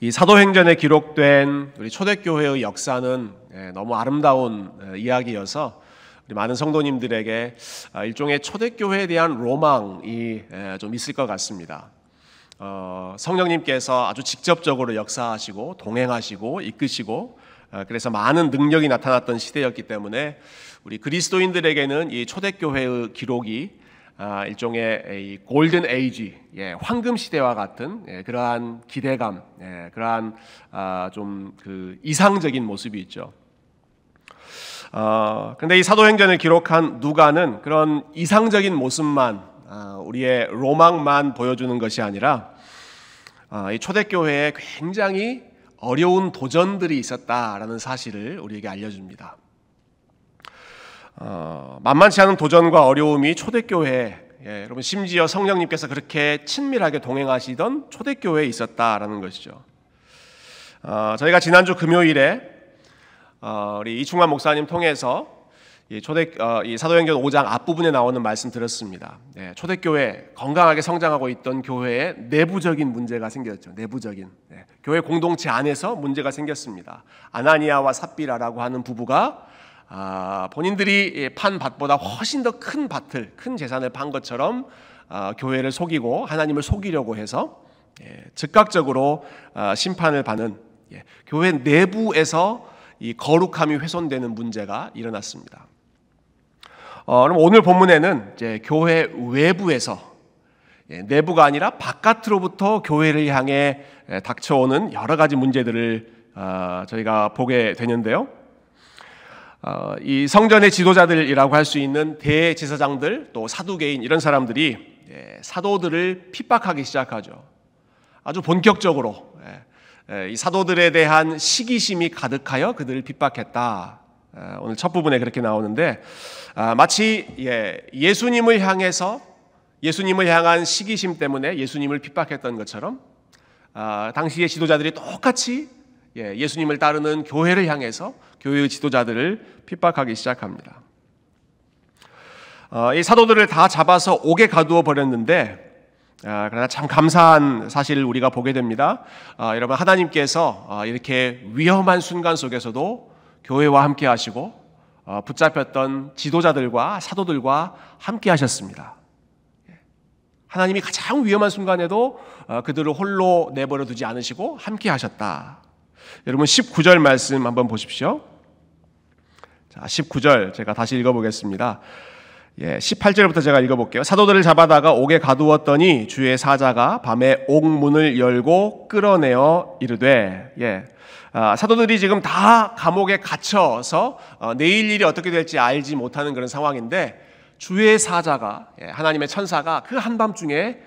이 사도행전에 기록된 우리 초대교회의 역사는 너무 아름다운 이야기여서 우리 많은 성도님들에게 일종의 초대교회에 대한 로망이 좀 있을 것 같습니다. 성령님께서 아주 직접적으로 역사하시고 동행하시고 이끄시고 그래서 많은 능력이 나타났던 시대였기 때문에 우리 그리스도인들에게는 이 초대교회의 기록이 일종의 골든 에이지, 황금 시대와 같은 그러한 기대감, 그러한 좀 그 이상적인 모습이 있죠. 근데 이 사도행전을 기록한 누가는 그런 이상적인 모습만, 우리의 로망만 보여주는 것이 아니라 이 초대교회에 굉장히 어려운 도전들이 있었다라는 사실을 우리에게 알려줍니다. 만만치 않은 도전과 어려움이 초대교회에, 여러분 심지어 성령님께서 그렇게 친밀하게 동행하시던 초대교회에 있었다라는 것이죠. 저희가 지난주 금요일에 우리 이충만 목사님 통해서 이 사도행전 5장 앞부분에 나오는 말씀 들었습니다. 초대교회 건강하게 성장하고 있던 교회에 내부적인 문제가 생겼죠. 내부적인 교회 공동체 안에서 문제가 생겼습니다. 아나니아와 삽비라라고 하는 부부가 본인들이 판 밭보다 훨씬 더 큰 밭을, 큰 재산을 판 것처럼 교회를 속이고 하나님을 속이려고 해서 즉각적으로 심판을 받는 교회 내부에서 이 거룩함이 훼손되는 문제가 일어났습니다. 그럼 오늘 본문에는 이제 교회 외부에서, 내부가 아니라 바깥으로부터 교회를 향해 닥쳐오는 여러 가지 문제들을 저희가 보게 되는데요. 이 성전의 지도자들이라고 할 수 있는 대제사장들, 또 사두개인 이런 사람들이 사도들을 핍박하기 시작하죠. 아주 본격적으로 이 사도들에 대한 시기심이 가득하여 그들을 핍박했다. 오늘 첫 부분에 그렇게 나오는데 마치 예수님을 향한 시기심 때문에 예수님을 핍박했던 것처럼 당시의 지도자들이 똑같이 예수님을 따르는 교회를 향해서 교회의 지도자들을 핍박하기 시작합니다. 이 사도들을 다 잡아서 옥에 가두어 버렸는데 그러나 참 감사한 사실을 우리가 보게 됩니다. 여러분, 하나님께서 이렇게 위험한 순간 속에서도 교회와 함께 하시고 붙잡혔던 지도자들과 사도들과 함께 하셨습니다. 하나님이 가장 위험한 순간에도 그들을 홀로 내버려 두지 않으시고 함께 하셨다. 여러분 19절 말씀 한번 보십시오. 자, 19절 제가 다시 읽어보겠습니다. 18절부터 제가 읽어볼게요. 사도들을 잡아다가 옥에 가두었더니 주의 사자가 밤에 옥문을 열고 끌어내어 이르되, 사도들이 지금 다 감옥에 갇혀서 내일 일이 어떻게 될지 알지 못하는 그런 상황인데 주의 사자가, 하나님의 천사가 그 한밤중에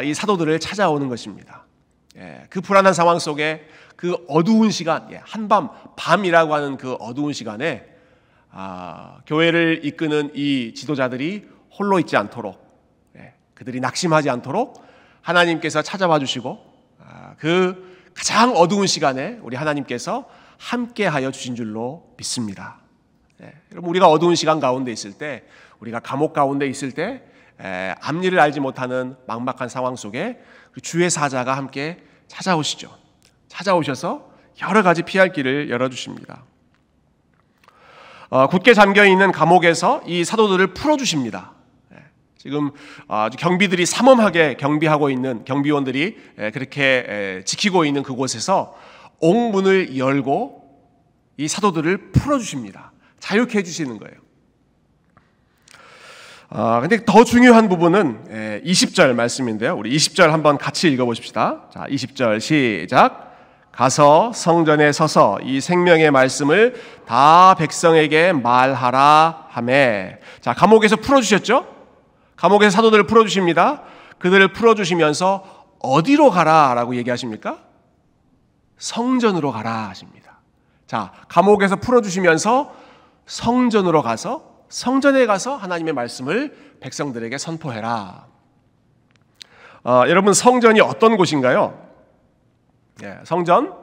이 사도들을 찾아오는 것입니다. 그 불안한 상황 속에 그 어두운 시간, 밤이라고 하는 그 어두운 시간에 교회를 이끄는 이 지도자들이 홀로 있지 않도록, 그들이 낙심하지 않도록 하나님께서 찾아와 주시고 그 가장 어두운 시간에 우리 하나님께서 함께하여 주신 줄로 믿습니다. 여러분, 우리가 어두운 시간 가운데 있을 때, 우리가 감옥 가운데 있을 때, 앞일을 알지 못하는 막막한 상황 속에 주의 사자가 함께 찾아오시죠. 찾아오셔서 여러 가지 피할 길을 열어주십니다. 굳게 잠겨있는 감옥에서 이 사도들을 풀어주십니다. 지금 아주 경비들이 삼엄하게 경비하고 있는 경비원들이 그렇게 지키고 있는 그곳에서 옥문을 열고 이 사도들을 풀어주십니다. 자유케 해주시는 거예요. 근데 더 중요한 부분은 20절 말씀인데요. 우리 20절 한번 같이 읽어보십시다. 자, 20절 시작. 가서 성전에 서서 이 생명의 말씀을 다 백성에게 말하라 하매. 자, 감옥에서 풀어주셨죠? 감옥에서 사도들을 풀어주십니다. 그들을 풀어주시면서 어디로 가라 라고 얘기하십니까? 성전으로 가라 하십니다. 자, 감옥에서 풀어주시면서 성전으로 가서, 성전에 가서 하나님의 말씀을 백성들에게 선포해라. 여러분, 성전이 어떤 곳인가요? 성전,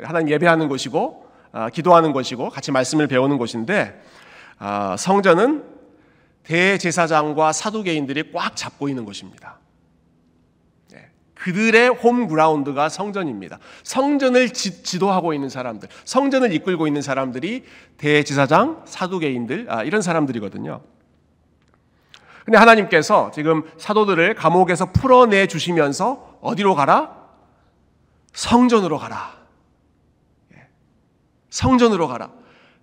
하나님 예배하는 곳이고 기도하는 곳이고 같이 말씀을 배우는 곳인데, 성전은 대제사장과 사두개인들이 꽉 잡고 있는 곳입니다. 그들의 홈그라운드가 성전입니다. 성전을 지도하고 있는 사람들, 성전을 이끌고 있는 사람들이 대제사장, 사두개인들, 이런 사람들이거든요. 근데 하나님께서 지금 사도들을 감옥에서 풀어내 주시면서 어디로 가라? 성전으로 가라. 성전으로 가라.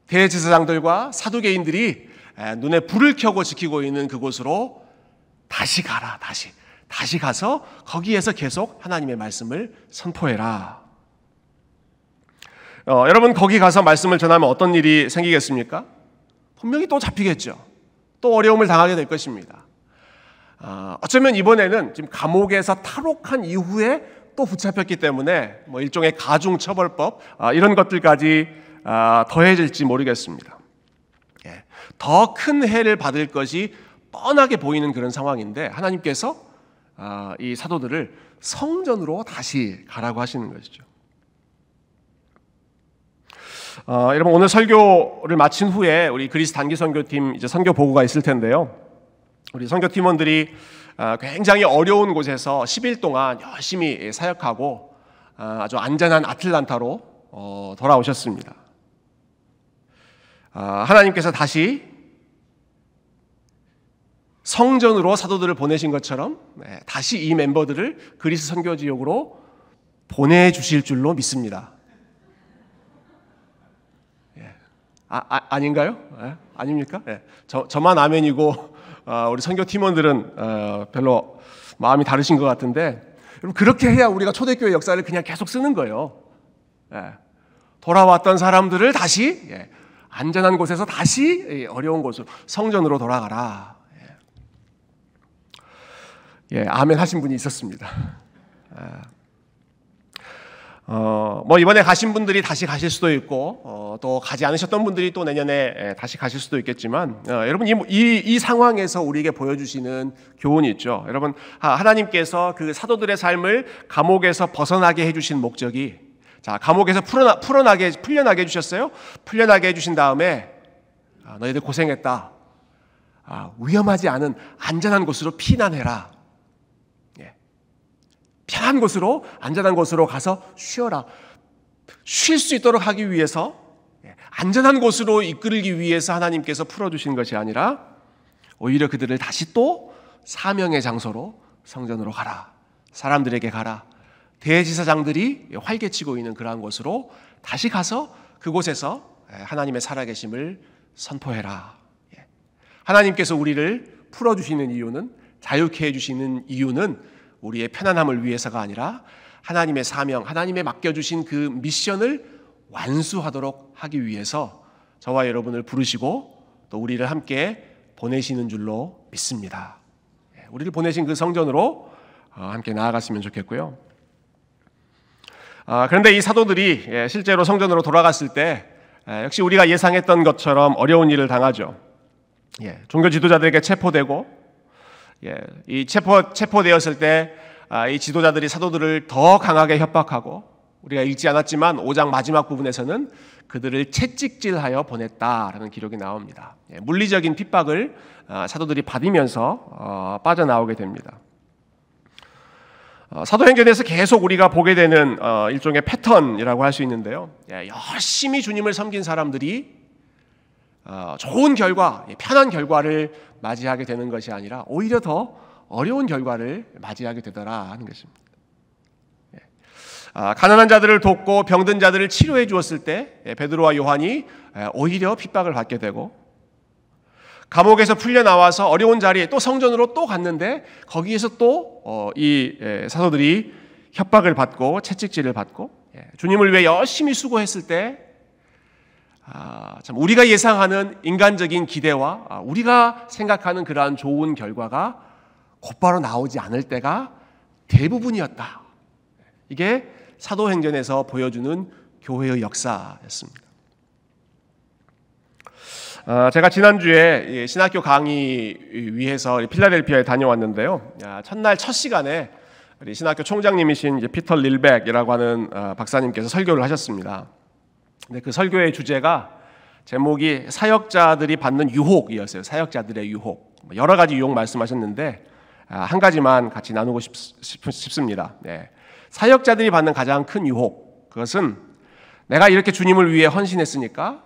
대제사장들과 사두개인들이 눈에 불을 켜고 지키고 있는 그곳으로 다시 가라. 다시 가서 거기에서 계속 하나님의 말씀을 선포해라. 여러분 거기 가서 말씀을 전하면 어떤 일이 생기겠습니까? 분명히 또 잡히겠죠. 또 어려움을 당하게 될 것입니다. 어쩌면 이번에는 지금 감옥에서 탈옥한 이후에 또 붙잡혔기 때문에 뭐 일종의 가중처벌법 이런 것들까지 더해질지 모르겠습니다. 더 큰 해를 받을 것이 뻔하게 보이는 그런 상황인데 하나님께서 이 사도들을 성전으로 다시 가라고 하시는 것이죠. 여러분 오늘 설교를 마친 후에 우리 그리스 단기 선교팀 이제 선교 보고가 있을 텐데요. 우리 선교 팀원들이 굉장히 어려운 곳에서 10일 동안 열심히 사역하고 아주 안전한 아틀란타로 돌아오셨습니다. 하나님께서 다시 성전으로 사도들을 보내신 것처럼 다시 이 멤버들을 그리스 선교 지역으로 보내주실 줄로 믿습니다. 아닌가요? 아닙니까? 저만 아멘이고 우리 선교 팀원들은 별로 마음이 다르신 것 같은데 여러분 그렇게 해야 우리가 초대교회 역사를 그냥 계속 쓰는 거예요. 돌아왔던 사람들을 다시 안전한 곳에서 다시 어려운 곳으로 성전으로 돌아가라. 아멘 하신 분이 있었습니다. 뭐 이번에 가신 분들이 다시 가실 수도 있고 또 가지 않으셨던 분들이 또 내년에 다시 가실 수도 있겠지만 여러분 이 상황에서 우리에게 보여주시는 교훈이 있죠. 여러분 하나님께서 그 사도들의 삶을 감옥에서 벗어나게 해주신 목적이 감옥에서 풀려나게 해주셨어요. 풀려나게 해주신 다음에 너희들 고생했다. 위험하지 않은 안전한 곳으로 피난해라. 편한 곳으로 안전한 곳으로 가서 쉬어라. 쉴 수 있도록 하기 위해서 안전한 곳으로 이끌기 위해서 하나님께서 풀어주신 것이 아니라 오히려 그들을 다시 또 사명의 장소로 성전으로 가라. 사람들에게 가라. 대제사장들이 활개치고 있는 그러한 곳으로 다시 가서 그곳에서 하나님의 살아계심을 선포해라. 하나님께서 우리를 풀어주시는 이유는 자유케 해주시는 이유는 우리의 편안함을 위해서가 아니라 하나님의 사명, 하나님의 맡겨주신 그 미션을 완수하도록 하기 위해서 저와 여러분을 부르시고 또 우리를 함께 보내시는 줄로 믿습니다. 우리를 보내신 그 성전으로 함께 나아갔으면 좋겠고요. 그런데 이 사도들이 실제로 성전으로 돌아갔을 때 역시 우리가 예상했던 것처럼 어려운 일을 당하죠. 종교 지도자들에게 체포되고 이 체포되었을 때 이 지도자들이 사도들을 더 강하게 협박하고 우리가 읽지 않았지만 5장 마지막 부분에서는 그들을 채찍질하여 보냈다라는 기록이 나옵니다. 물리적인 핍박을 사도들이 받으면서 빠져나오게 됩니다. 사도행전에서 계속 우리가 보게 되는 일종의 패턴이라고 할 수 있는데요. 열심히 주님을 섬긴 사람들이 좋은 결과, 편한 결과를 맞이하게 되는 것이 아니라 오히려 더 어려운 결과를 맞이하게 되더라 하는 것입니다. 가난한 자들을 돕고 병든 자들을 치료해 주었을 때 베드로와 요한이 오히려 핍박을 받게 되고 감옥에서 풀려나와서 어려운 자리에 또 성전으로 또 갔는데 거기에서 또 이 사도들이 협박을 받고 채찍질을 받고 주님을 위해 열심히 수고했을 때 참 우리가 예상하는 인간적인 기대와 우리가 생각하는 그러한 좋은 결과가 곧바로 나오지 않을 때가 대부분이었다. 이게 사도행전에서 보여주는 교회의 역사였습니다. 제가 지난주에 신학교 강의 위해서 필라델피아에 다녀왔는데요. 첫날 첫 시간에 우리 신학교 총장님이신 이제 피터 릴백이라고 하는 박사님께서 설교를 하셨습니다. 근데 그 설교의 주제가 제목이 사역자들이 받는 유혹이었어요. 사역자들의 유혹. 여러 가지 유혹 말씀하셨는데 한 가지만 같이 나누고 싶습니다. 네. 사역자들이 받는 가장 큰 유혹, 그것은 내가 이렇게 주님을 위해 헌신했으니까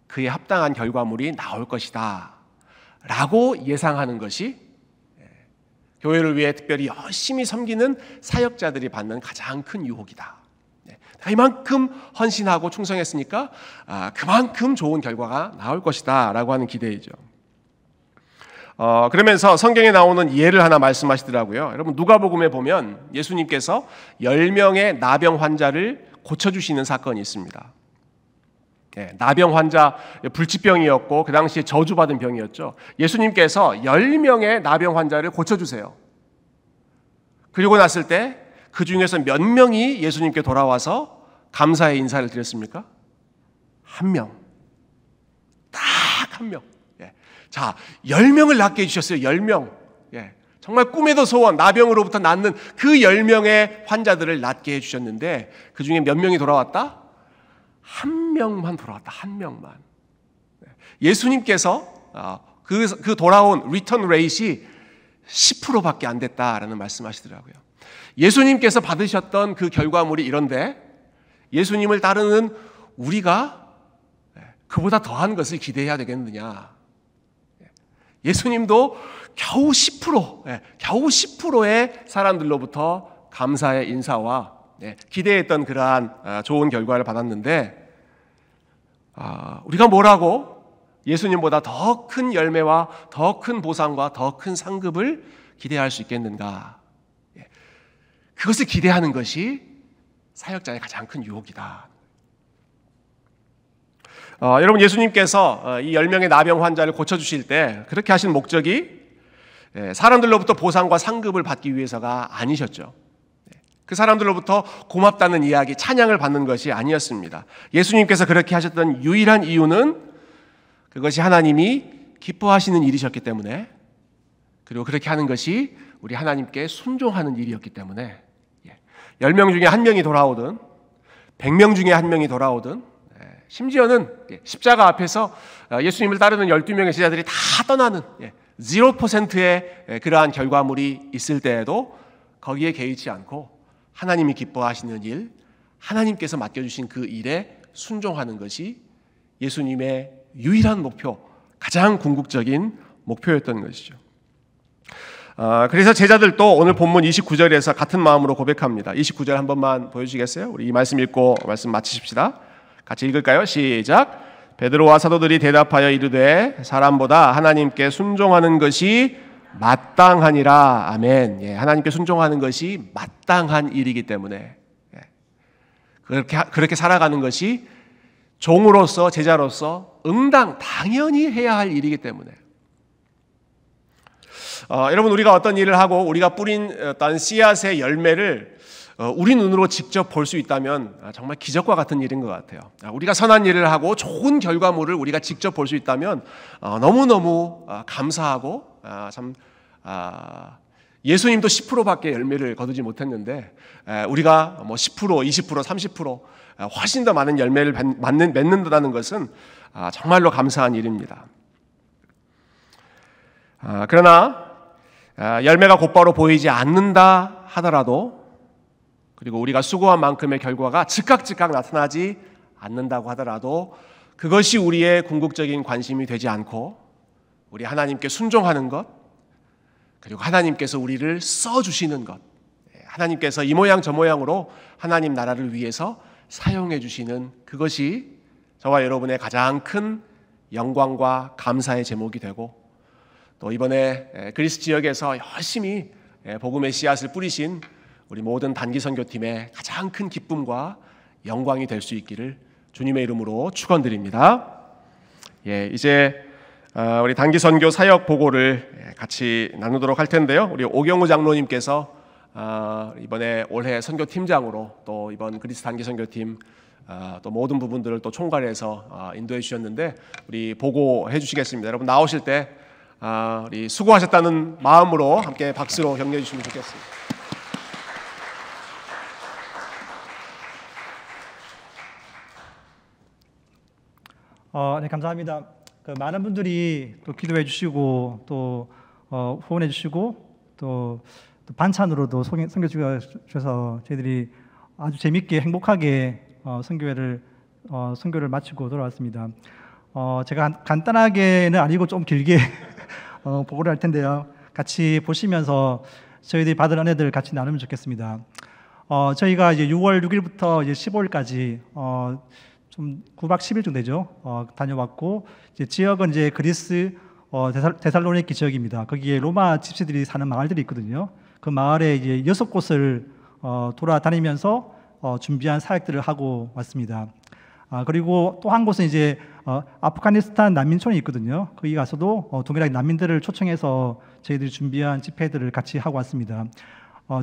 그에 합당한 결과물이 나올 것이다 라고 예상하는 것이 교회를 위해 특별히 열심히 섬기는 사역자들이 받는 가장 큰 유혹이다. 이만큼 헌신하고 충성했으니까 그만큼 좋은 결과가 나올 것이다 라고 하는 기대이죠. 그러면서 성경에 나오는 예를 하나 말씀하시더라고요. 여러분 누가복음에 보면 예수님께서 10명의 나병 환자를 고쳐주시는 사건이 있습니다. 나병 환자, 불치병이었고 그 당시에 저주받은 병이었죠. 예수님께서 10명의 나병 환자를 고쳐주세요. 그리고 났을 때 그 중에서 몇 명이 예수님께 돌아와서 감사의 인사를 드렸습니까? 한 명. 딱 한 명. 자, 10명을 낫게 해주셨어요. 10명. 정말 꿈에도 소원, 나병으로부터 낫는 그 10명의 환자들을 낫게 해주셨는데 그 중에 몇 명이 돌아왔다? 한 명만 돌아왔다. 한 명만. 예수님께서 그 돌아온 리턴 레이트이 10%밖에 안 됐다라는 말씀하시더라고요. 예수님께서 받으셨던 그 결과물이 이런데 예수님을 따르는 우리가 그보다 더한 것을 기대해야 되겠느냐. 예수님도 겨우 10%, 겨우 10%의 사람들로부터 감사의 인사와 기대했던 그러한 좋은 결과를 받았는데 우리가 뭐라고 예수님보다 더 큰 열매와 더 큰 보상과 더 큰 상급을 기대할 수 있겠는가? 그것을 기대하는 것이 사역자의 가장 큰 유혹이다. 여러분 예수님께서 이 10명의 나병 환자를 고쳐주실 때 그렇게 하신 목적이 사람들로부터 보상과 상급을 받기 위해서가 아니셨죠. 그 사람들로부터 고맙다는 이야기, 찬양을 받는 것이 아니었습니다. 예수님께서 그렇게 하셨던 유일한 이유는 그것이 하나님이 기뻐하시는 일이셨기 때문에, 그리고 그렇게 하는 것이 우리 하나님께 순종하는 일이었기 때문에 10명 중에 1명이 돌아오든 100명 중에 1명이 돌아오든 심지어는 십자가 앞에서 예수님을 따르는 12명의 제자들이 다 떠나는 0%의 그러한 결과물이 있을 때에도 거기에 개의치 않고 하나님이 기뻐하시는 일, 하나님께서 맡겨주신 그 일에 순종하는 것이 예수님의 유일한 목표, 가장 궁극적인 목표였던 것이죠. 그래서 제자들도 오늘 본문 29절에서 같은 마음으로 고백합니다. 29절 한 번만 보여주시겠어요? 우리 이 말씀 읽고 말씀 마치십시다. 같이 읽을까요? 시작. 베드로와 사도들이 대답하여 이르되 사람보다 하나님께 순종하는 것이 마땅하니라. 아멘. 하나님께 순종하는 것이 마땅한 일이기 때문에 그렇게 살아가는 것이 종으로서 제자로서 당연히 해야 할 일이기 때문에 여러분 우리가 어떤 일을 하고 우리가 뿌린 어떤 씨앗의 열매를 우리 눈으로 직접 볼 수 있다면 정말 기적과 같은 일인 것 같아요. 우리가 선한 일을 하고 좋은 결과물을 우리가 직접 볼 수 있다면 너무너무 감사하고 참 예수님도 10%밖에 열매를 거두지 못했는데 우리가 뭐 10%, 20%, 30% 훨씬 더 많은 열매를 맺는다는 것은 정말로 감사한 일입니다. 그러나 열매가 곧바로 보이지 않는다 하더라도, 그리고 우리가 수고한 만큼의 결과가 즉각 나타나지 않는다고 하더라도 그것이 우리의 궁극적인 관심이 되지 않고 우리 하나님께 순종하는 것, 그리고 하나님께서 우리를 써주시는 것, 하나님께서 이 모양 저 모양으로 하나님 나라를 위해서 사용해 주시는 그것이 저와 여러분의 가장 큰 영광과 감사의 제목이 되고, 또 이번에 그리스 지역에서 열심히 복음의 씨앗을 뿌리신 우리 모든 단기 선교팀의 가장 큰 기쁨과 영광이 될 수 있기를 주님의 이름으로 축원드립니다. 이제 우리 단기 선교 사역 보고를 같이 나누도록 할 텐데요. 우리 오경우 장로님께서 이번에 올해 선교팀장으로 또 이번 그리스 단기 선교팀 또 모든 부분들을 또 총괄해서 인도해 주셨는데 우리 보고해 주시겠습니다. 여러분 나오실 때 우리 수고하셨다는 마음으로 함께 박수로 격려해 주시면 좋겠습니다. 네, 감사합니다. 많은 분들이 또 기도해 주시고 또 후원해 주시고 또 반찬으로도 선교 주셔서 저희들이 아주 재밌게 행복하게 선교를 마치고 돌아왔습니다. 제가 간단하게는 아니고 좀 길게 보고를 할 텐데요. 같이 보시면서 저희들이 받은 은혜들 같이 나누면 좋겠습니다. 저희가 이제 6월 6일부터 이제 15일까지 좀 9박 10일 정도 되죠. 다녀왔고 이제 지역은 이제 그리스 데살로니키 지역입니다. 거기에 로마 집시들이 사는 마을들이 있거든요. 그 마을에 이제 6곳을 돌아다니면서 준비한 사역들을 하고 왔습니다. 그리고 또 한 곳은 이제 아프가니스탄 난민촌이 있거든요. 거기 가서도 동일하게 난민들을 초청해서 저희들이 준비한 집회들을 같이 하고 왔습니다.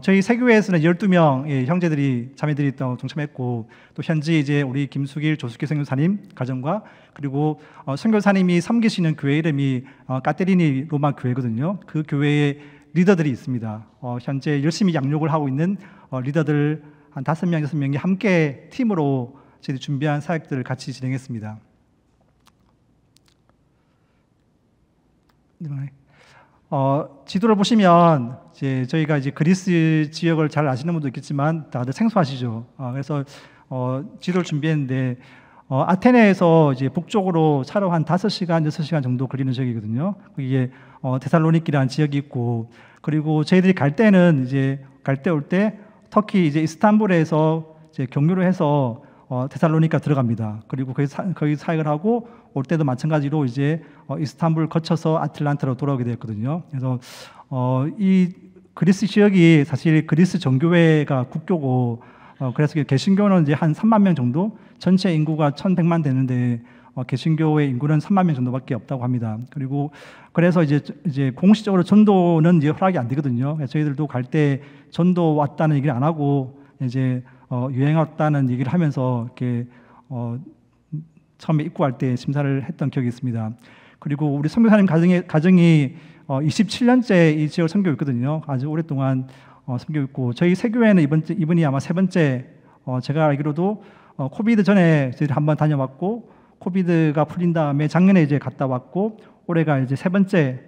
저희 세교회에서는 12명의 형제들이 자매들이 또 동참했고, 또 현지 이제 우리 김수길 조숙기 선교사님 가정과, 그리고 선교사님이 섬기시는 교회 이름이 까테리니 로마 교회거든요. 그 교회의 리더들이 있습니다. 현재 열심히 양육을 하고 있는 리더들 한 5명, 6명이 함께 팀으로 저희들이 준비한 사역들을 같이 진행했습니다. 지도를 보시면 이제 저희가 이제 그리스 지역을 잘 아시는 분도 있겠지만 다들 생소하시죠. 그래서 지도를 준비했는데 아테네에서 이제 북쪽으로 차로 한 5시간, 6시간 정도 걸리는 지역이거든요. 그게 데살로니키라는 지역이 있고, 그리고 저희들이 갈 때는 이제 올 때 터키 이제 이스탄불에서 이제 경유를 해서 데살로니카 들어갑니다. 그리고 거기 사역을 하고 올 때도 마찬가지로 이제 이스탄불 거쳐서 아틀란타로 돌아오게 되었거든요. 그래서 이 그리스 지역이 사실 그리스 정교회가 국교고, 그래서 개신교는 이제 한 3만 명 정도, 전체 인구가 1,100만 되는데 개신교의 인구는 3만 명 정도밖에 없다고 합니다. 그래서 이제 공식적으로 전도는 이제 허락이 안 되거든요. 저희들도 갈 때 전도 왔다는 얘기를 안 하고 이제 유행 왔다는 얘기를 하면서 이렇게 처음에 입구할 때 심사를 했던 기억이 있습니다. 그리고 우리 선교사님 가정이 27년째 이 지역을 선교하고 있거든요. 아주 오랫동안 선교하고 있고, 저희 세교회는 이번이 아마 3번째, 제가 알기로도 코비드 전에 저희들 한번 다녀왔고, 코비드가 풀린 다음에 작년에 이제 갔다 왔고, 올해가 이제 3번째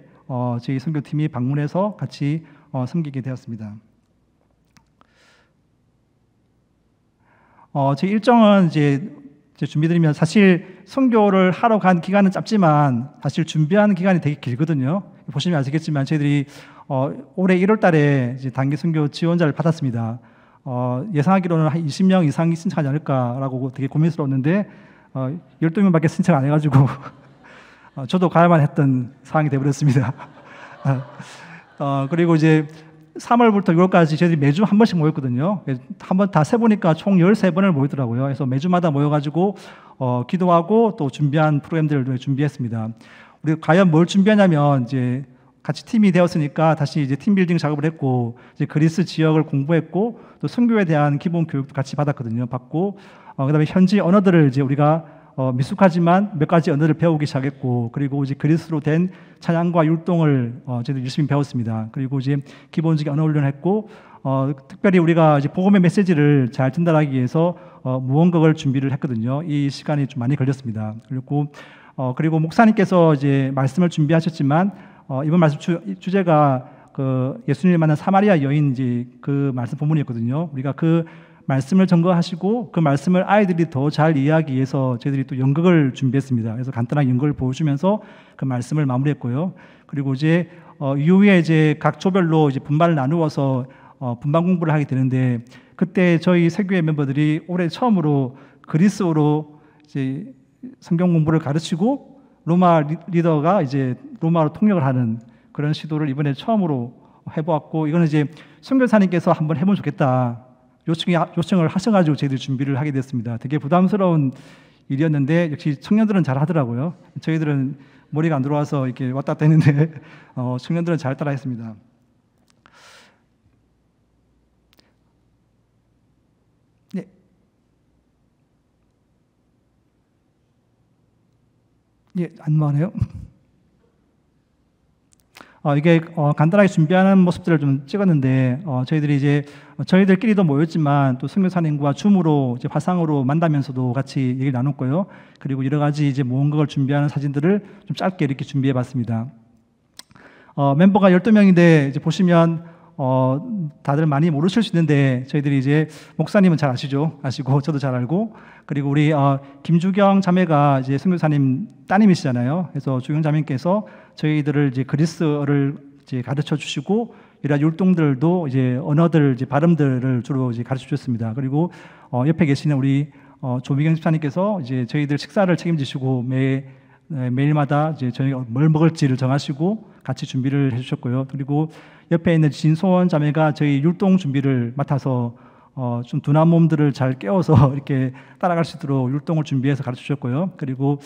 저희 선교팀이 방문해서 같이 섬기게 되었습니다. 저희 일정은 이제 준비드리면, 사실 선교를 하러 간 기간은 짧지만 사실 준비하는 기간이 되게 길거든요. 보시면 아시겠지만 저희들이 올해 1월 달에 이제 단기 선교 지원자를 받았습니다. 예상하기로는 한 20명 이상이 신청하지 않을까라고 되게 고민스러웠는데 12명밖에 신청 안 해가지고 저도 가야만 했던 상황이 되어버렸습니다. 그리고 이제 3월부터 6월까지 저희들이 매주 한 번씩 모였거든요. 한번 다 세보니까 총 13번을 모이더라고요. 그래서 매주마다 모여가지고 기도하고 또 준비한 프로그램들을 준비했습니다. 우리가 과연 뭘 준비하냐면, 이제 같이 팀이 되었으니까 다시 이제 팀 빌딩 작업을 했고, 이제 그리스 지역을 공부했고, 또 선교에 대한 기본 교육도 같이 받고, 그다음에 현지 언어들을 이제 우리가 미숙하지만 몇 가지 언어를 배우기 시작했고, 그리고 이제 그리스로 된 찬양과 율동을 저희들 열심히 배웠습니다. 그리고 이제 기본적인 언어 훈련을 했고, 특별히 우리가 이제 복음의 메시지를 잘 전달하기 위해서 무언극을 준비를 했거든요. 이 시간이 좀 많이 걸렸습니다. 그리고 목사님께서 이제 말씀을 준비하셨지만 이번 말씀 주제가 그 예수님을 만난 사마리아 여인 이제 그 말씀 본문이었거든요. 우리가 그 말씀을 전거하시고 그 말씀을 아이들이 더 잘 이해하기 위해서 저희들이 또 연극을 준비했습니다. 그래서 간단하게 연극을 보여주면서 그 말씀을 마무리했고요. 그리고 이제 이후에 이제 각 조별로 이제 분반을 나누어서 분반 공부를 하게 되는데, 그때 저희 세교회 멤버들이 올해 처음으로 그리스어로 이제 성경 공부를 가르치고 로마 리더가 이제 로마로 통역을 하는 그런 시도를 이번에 처음으로 해보았고, 이거는 이제 선교사님께서 한번 해보면 좋겠다 요청을 하셔가지고 저희들이 준비를 하게 됐습니다. 되게 부담스러운 일이었는데 역시 청년들은 잘 하더라고요. 저희들은 머리가 안 들어와서 이렇게 왔다 갔다 했는데 청년들은 잘 따라했습니다. 네. 예, 안무하네요. 이게 간단하게 준비하는 모습들을 좀 찍었는데, 저희들이 이제 저희들끼리도 모였지만 또 선교사님과 줌으로 이제 화상으로 만나면서도 같이 얘기를 나눴고요. 그리고 여러 가지 이제 모험극을 준비하는 사진들을 좀 짧게 이렇게 준비해봤습니다. 멤버가 12명인데 이제 보시면 다들 많이 모르실 수 있는데 저희들이 이제 목사님은 잘 아시고 저도 잘 알고, 그리고 우리 김주경 자매가 이제 선교사님 따님이시잖아요. 그래서 주경 자매께서 저희들을 이제 그리스어를 이제 가르쳐 주시고 이런 율동들도 이제 언어들 이제 발음들을 주로 이제 가르쳐 주셨습니다. 그리고 옆에 계시는 우리 조미경 집사님께서 이제 저희들 식사를 책임지시고 매일마다 이제 저희가 뭘 먹을지를 정하시고 같이 준비를 해주셨고요. 그리고 옆에 있는 진소원 자매가 저희 율동 준비를 맡아서 좀 둔한 몸들을 잘 깨워서 이렇게 따라갈 수 있도록 율동을 준비해서 가르쳐 주셨고요. 그리고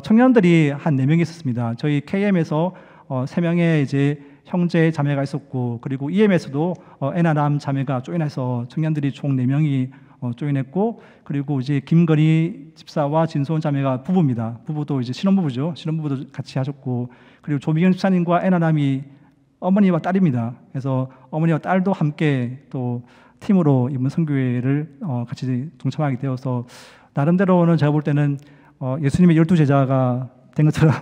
청년들이 한 4명이 있었습니다. 저희 KM에서 3명의 이제 형제 자매가 있었고, 그리고 EM에서도 에나람 자매가 조인해서 청년들이 총 4명이 조인했고, 그리고 이제 김건희 집사와 진소원 자매가 부부입니다. 부부도 이제 신혼부부죠. 신혼부부도 같이 하셨고, 그리고 조미경 집사님과 에나람이 어머니와 딸입니다. 그래서 어머니와 딸도 함께 또 팀으로 이번 선교회를 같이 동참하게 되어서 나름대로는 제가 볼 때는 예수님의 12제자가 된 것처럼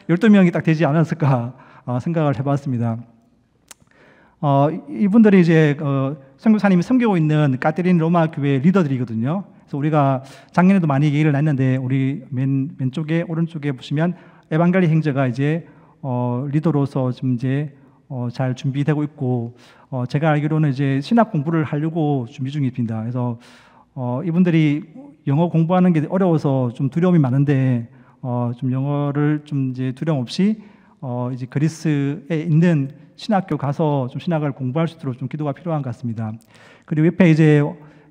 12명이 딱 되지 않았을까 생각을 해봤습니다. 이분들이 이제 선교사님이 섬기고 있는 까테린 로마 교회 리더들이거든요. 그래서 우리가 작년에도 많이 얘기를 했는데 우리 왼쪽에 오른쪽에 보시면 에반겔리 행제가 이제 리더로서 지금 이제 잘 준비되고 있고, 제가 알기로는 이제 신학 공부를 하려고 준비 중입니다. 그래서 이분들이 영어 공부하는 게 어려워서 좀 두려움이 많은데 좀 영어를 좀 이제 두려움 없이 이제 그리스에 있는 신학교 가서 좀 신학을 공부할 수 있도록 좀 기도가 필요한 것 같습니다. 그리고 옆에 이제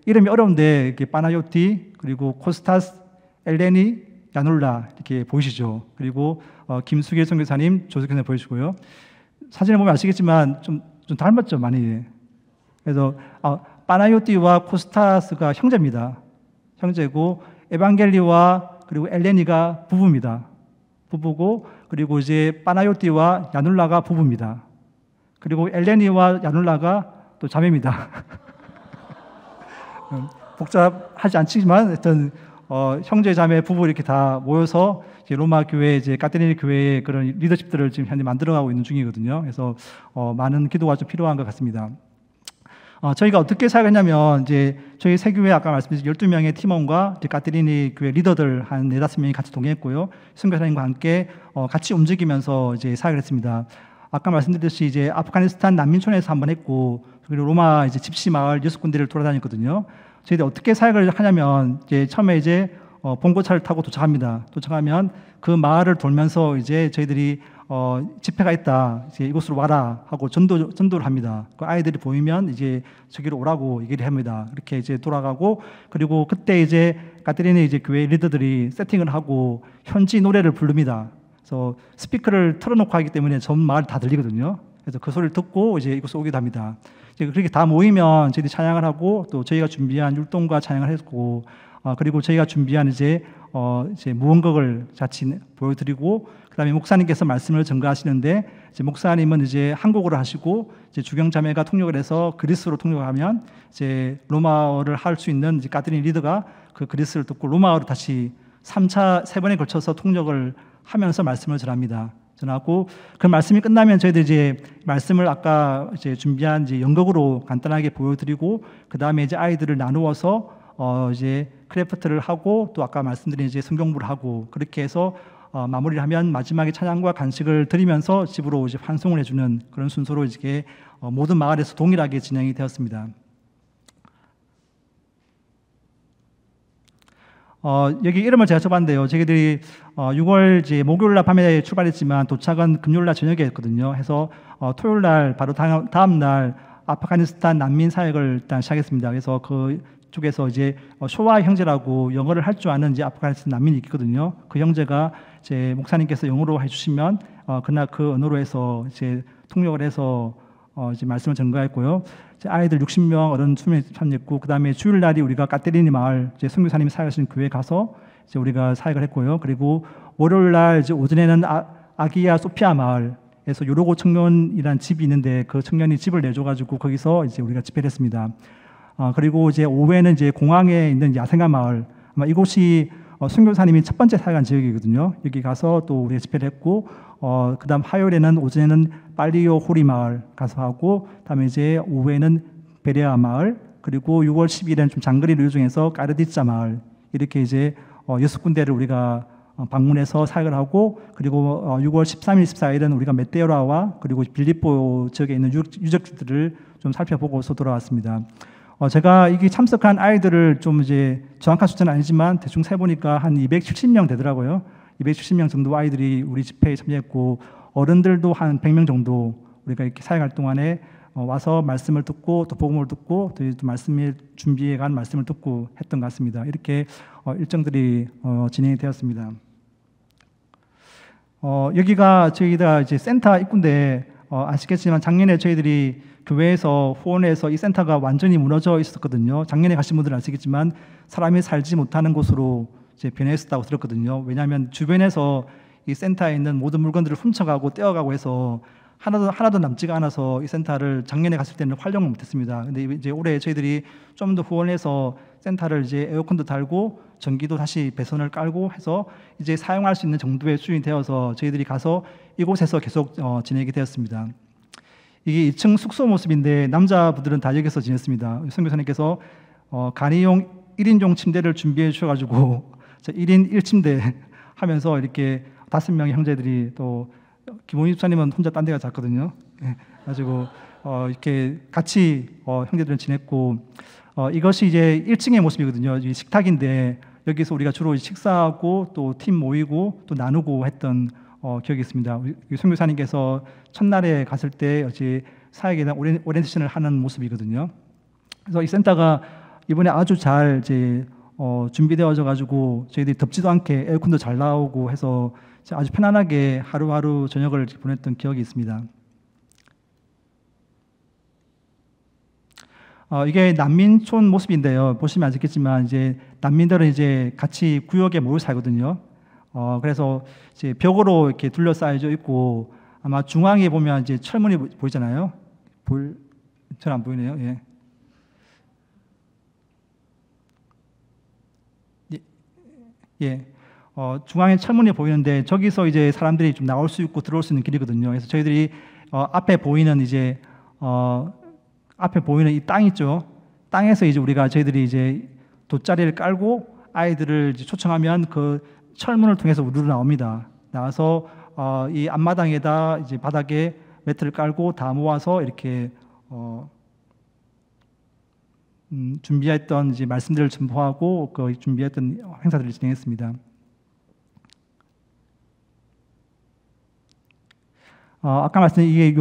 이름이 어려운데 이렇게 파나요티, 그리고 코스타스, 엘레니, 야놀라 이렇게 보이시죠? 그리고 김수길 선교사님, 조석현님 보이시고요. 사진을 보면 아시겠지만 좀 닮았죠, 많이. 그래서 파나요티와 코스타스가 형제입니다. 형제고, 에반겔리와 그리고 엘레니가 부부입니다. 부부고, 그리고 이제 파나요티와 야눌라가 부부입니다. 그리고 엘레니와 야눌라가 또 자매입니다. 복잡하지 않지만 하여튼 형제 자매 부부 이렇게 다 모여서 이제 로마 교회 이제 까테린 교회의 그런 리더십들을 지금 현재 만들어가고 있는 중이거든요. 그래서 많은 기도가 좀 필요한 것 같습니다. 저희가 어떻게 사역했냐면 이제 저희 새 교회 아까 말씀드린 12명의 팀원과 이제 까테린 교회 리더들 한 4-5명이 같이 동행했고요. 선교사님과 함께 같이 움직이면서 이제 사역을 했습니다. 아까 말씀드렸듯이 이제 아프가니스탄 난민촌에서 한번 했고, 그리고 로마 이제 집시 마을 6군데를 돌아다녔거든요. 저희들이 어떻게 사역을 하냐면 이제 처음에 이제 봉고차를 타고 도착합니다. 도착하면 그 마을을 돌면서 이제 저희들이 집회가 있다, 이제 이곳으로 와라 하고 전도를 합니다. 그 아이들이 보이면 이제 저기로 오라고 얘기를 합니다. 이렇게 이제 돌아가고, 그리고 그때 이제 까테린의 이제 교회 리더들이 세팅을 하고 현지 노래를 부릅니다. 그래서 스피커를 틀어놓고 하기 때문에 전 마을 다 들리거든요. 그래서 그 소리를 듣고 이제 이곳에 오기도 합니다. 이제 그렇게 다 모이면 저희들이 찬양을 하고, 또 저희가 준비한 율동과 찬양을 했고, 그리고 저희가 준비한 이제 무언극을 같이 보여드리고, 그다음에 목사님께서 말씀을 전가하시는데, 이제 목사님은 이제 한국어로 하시고, 이제 주경자매가 통역을 해서 그리스어로 통역하면 이제 로마어를 할 수 있는 이제 까테린 리더가 그 그리스어를 듣고 로마어로 다시 3번에 걸쳐서 통역을 하면서 말씀을 전하고, 그 말씀이 끝나면 저희들 이제 말씀을 아까 이제 준비한 이제 연극으로 간단하게 보여드리고, 그 다음에 이제 아이들을 나누어서 이제 크래프트를 하고, 또 아까 말씀드린 이제 성경부를 하고, 그렇게 해서 마무리를 하면 마지막에 찬양과 간식을 드리면서 집으로 이제 환송을 해주는 그런 순서로 이렇게 모든 마을에서 동일하게 진행이 되었습니다. 여기 이름을 제가 써봤는데요. 저희들이 6월 이제 목요일날 밤에 출발했지만 도착은 금요일날 저녁에 했거든요. 해서 토요일날 바로 다음날 아프가니스탄 난민 사역을 일단 시작했습니다. 그래서 그 쪽에서 이제 쇼와 형제라고 영어를 할 줄 아는 이제 아프가니스탄 난민이 있거든요. 그 형제가 이제 목사님께서 영어로 해주시면 그날 그 언어로 해서 이제 통역을 해서 이제 말씀을 전가했고요. 아이들 60명, 어른 20명 참여했고, 그 다음에 주일날이 우리가 까테리니 마을 이제 선교사님이 사역하시는 교회 가서 이제 우리가 사역을 했고요. 그리고 월요일날 이제 오전에는 아기야 소피아 마을에서 요로고 청년이라는 집이 있는데 그 청년이 집을 내줘가지고 거기서 이제 우리가 집회를 했습니다. 그리고 이제 오후에는 이제 공항에 있는 야생화 마을, 아마 이곳이 선교사님이 첫 번째 사역한 지역이거든요. 여기 가서 또 우리가 집회를 했고, 그다음 화요일에는 오전에는 빨리오 호리 마을 가서 하고, 다음에 이제 오후에는 베레아 마을, 그리고 6월 10일에는 좀 장거리를 요중해서 까르디짜 마을, 이렇게 이제 6군데를 우리가 방문해서 사역을 하고, 그리고 6월 13일, 14일은 우리가 메테오라와 그리고 빌립보 지역에 있는 유적지들을 좀 살펴보고서 돌아왔습니다. 제가 이게 참석한 아이들을 좀 이제 정확한 숫자는 아니지만 대충 세보니까 한 270명 되더라고요. 270명 정도 아이들이 우리 집회에 참여했고, 어른들도 한 100명 정도 우리가 이렇게 사역할 동안에 와서 말씀을 듣고 또 복음을 듣고 또 말씀을 준비해 간 말씀을 듣고 했던 것 같습니다. 이렇게 일정들이 진행이 되었습니다. 여기가 저희가 이제 센터 입구인데, 아시겠지만 작년에 저희들이 교회에서 후원해서 이 센터가 완전히 무너져 있었거든요. 작년에 가신 분들은 아시겠지만 사람이 살지 못하는 곳으로 이제 변했었다고 들었거든요. 왜냐하면 주변에서 이 센터에 있는 모든 물건들을 훔쳐가고 떼어가고 해서 하나도 남지가 않아서 이 센터를 작년에 갔을 때는 활용을 못했습니다. 근데 이제 올해 저희들이 좀 더 후원해서 센터를 이제 에어컨도 달고 전기도 다시 배선을 깔고 해서 이제 사용할 수 있는 정도의 수준이 되어서 저희들이 가서 이곳에서 계속 지내게 되었습니다. 이게 2층 숙소 모습인데 남자분들은 다 여기서 지냈습니다. 선교사님께서 간이용 1인용 침대를 준비해 주셔가지고 1인 1침대 하면서 이렇게 5명의 형제들이, 또 김호희 집사님은 혼자 딴 데가 잤거든요. 가지고 이렇게 같이 형제들은 지냈고, 이것이 이제 1층의 모습이거든요. 이 식탁인데 여기서 우리가 주로 식사하고 또 팀 모이고 또 나누고 했던 기억이 있습니다. 선교사님께서 첫날에 갔을 때 어제 사역에 대한 오리엔테이션을 하는 모습이거든요. 그래서 이 센터가 이번에 아주 잘 이제 준비되어져 가지고 저희들이 덥지도 않게 에어컨도 잘 나오고 해서 아주 편안하게 하루하루 저녁을 보냈던 기억이 있습니다. 이게 난민촌 모습인데요. 보시면 아시겠지만 이제 난민들은 이제 같이 구역에 모여 살거든요. 그래서 이제 벽으로 이렇게 둘러싸여져 있고, 아마 중앙에 보면 이제 철문이 보이잖아요. 잘 안 보이네요. 예. 예. 중앙에 철문이 보이는데 저기서 이제 사람들이 좀 나올 수 있고 들어올 수 있는 길이거든요. 그래서 저희들이 앞에 보이는 이제 앞에 보이는 이 땅 있죠. 땅에서 이제 저희들이 이제 돗자리를 깔고 아이들을 이제 초청하면 그 철문을 통해서 우르르 나옵니다. 나와서 이 앞마당에다 이제 바닥에 매트를 깔고 다 모아서 이렇게 준비했던 이제 말씀들을 전포하고 그 준비했던 행사들을 진행했습니다. 아까 말씀드린 이게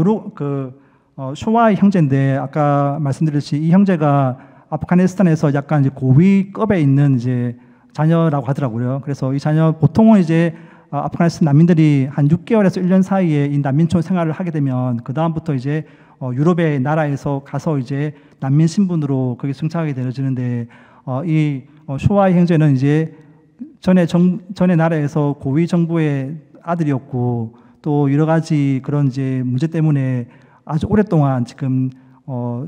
쇼와 형제인데, 아까 말씀드렸듯이 이 형제가 아프가니스탄에서 약간 이제 고위급에 있는 이제 자녀라고 하더라고요. 그래서 이 자녀 보통은 이제 아프가니스탄 난민들이 한 6개월에서 1년 사이에 이 난민촌 생활을 하게 되면 그 다음부터 이제 유럽의 나라에서 가서 이제 난민 신분으로 거기 승차하게 되어지는데, 이 쇼와 형제는 이제 전에 나라에서 고위 정부의 아들이었고, 또 여러 가지 그런 이제 문제 때문에 아주 오랫동안 지금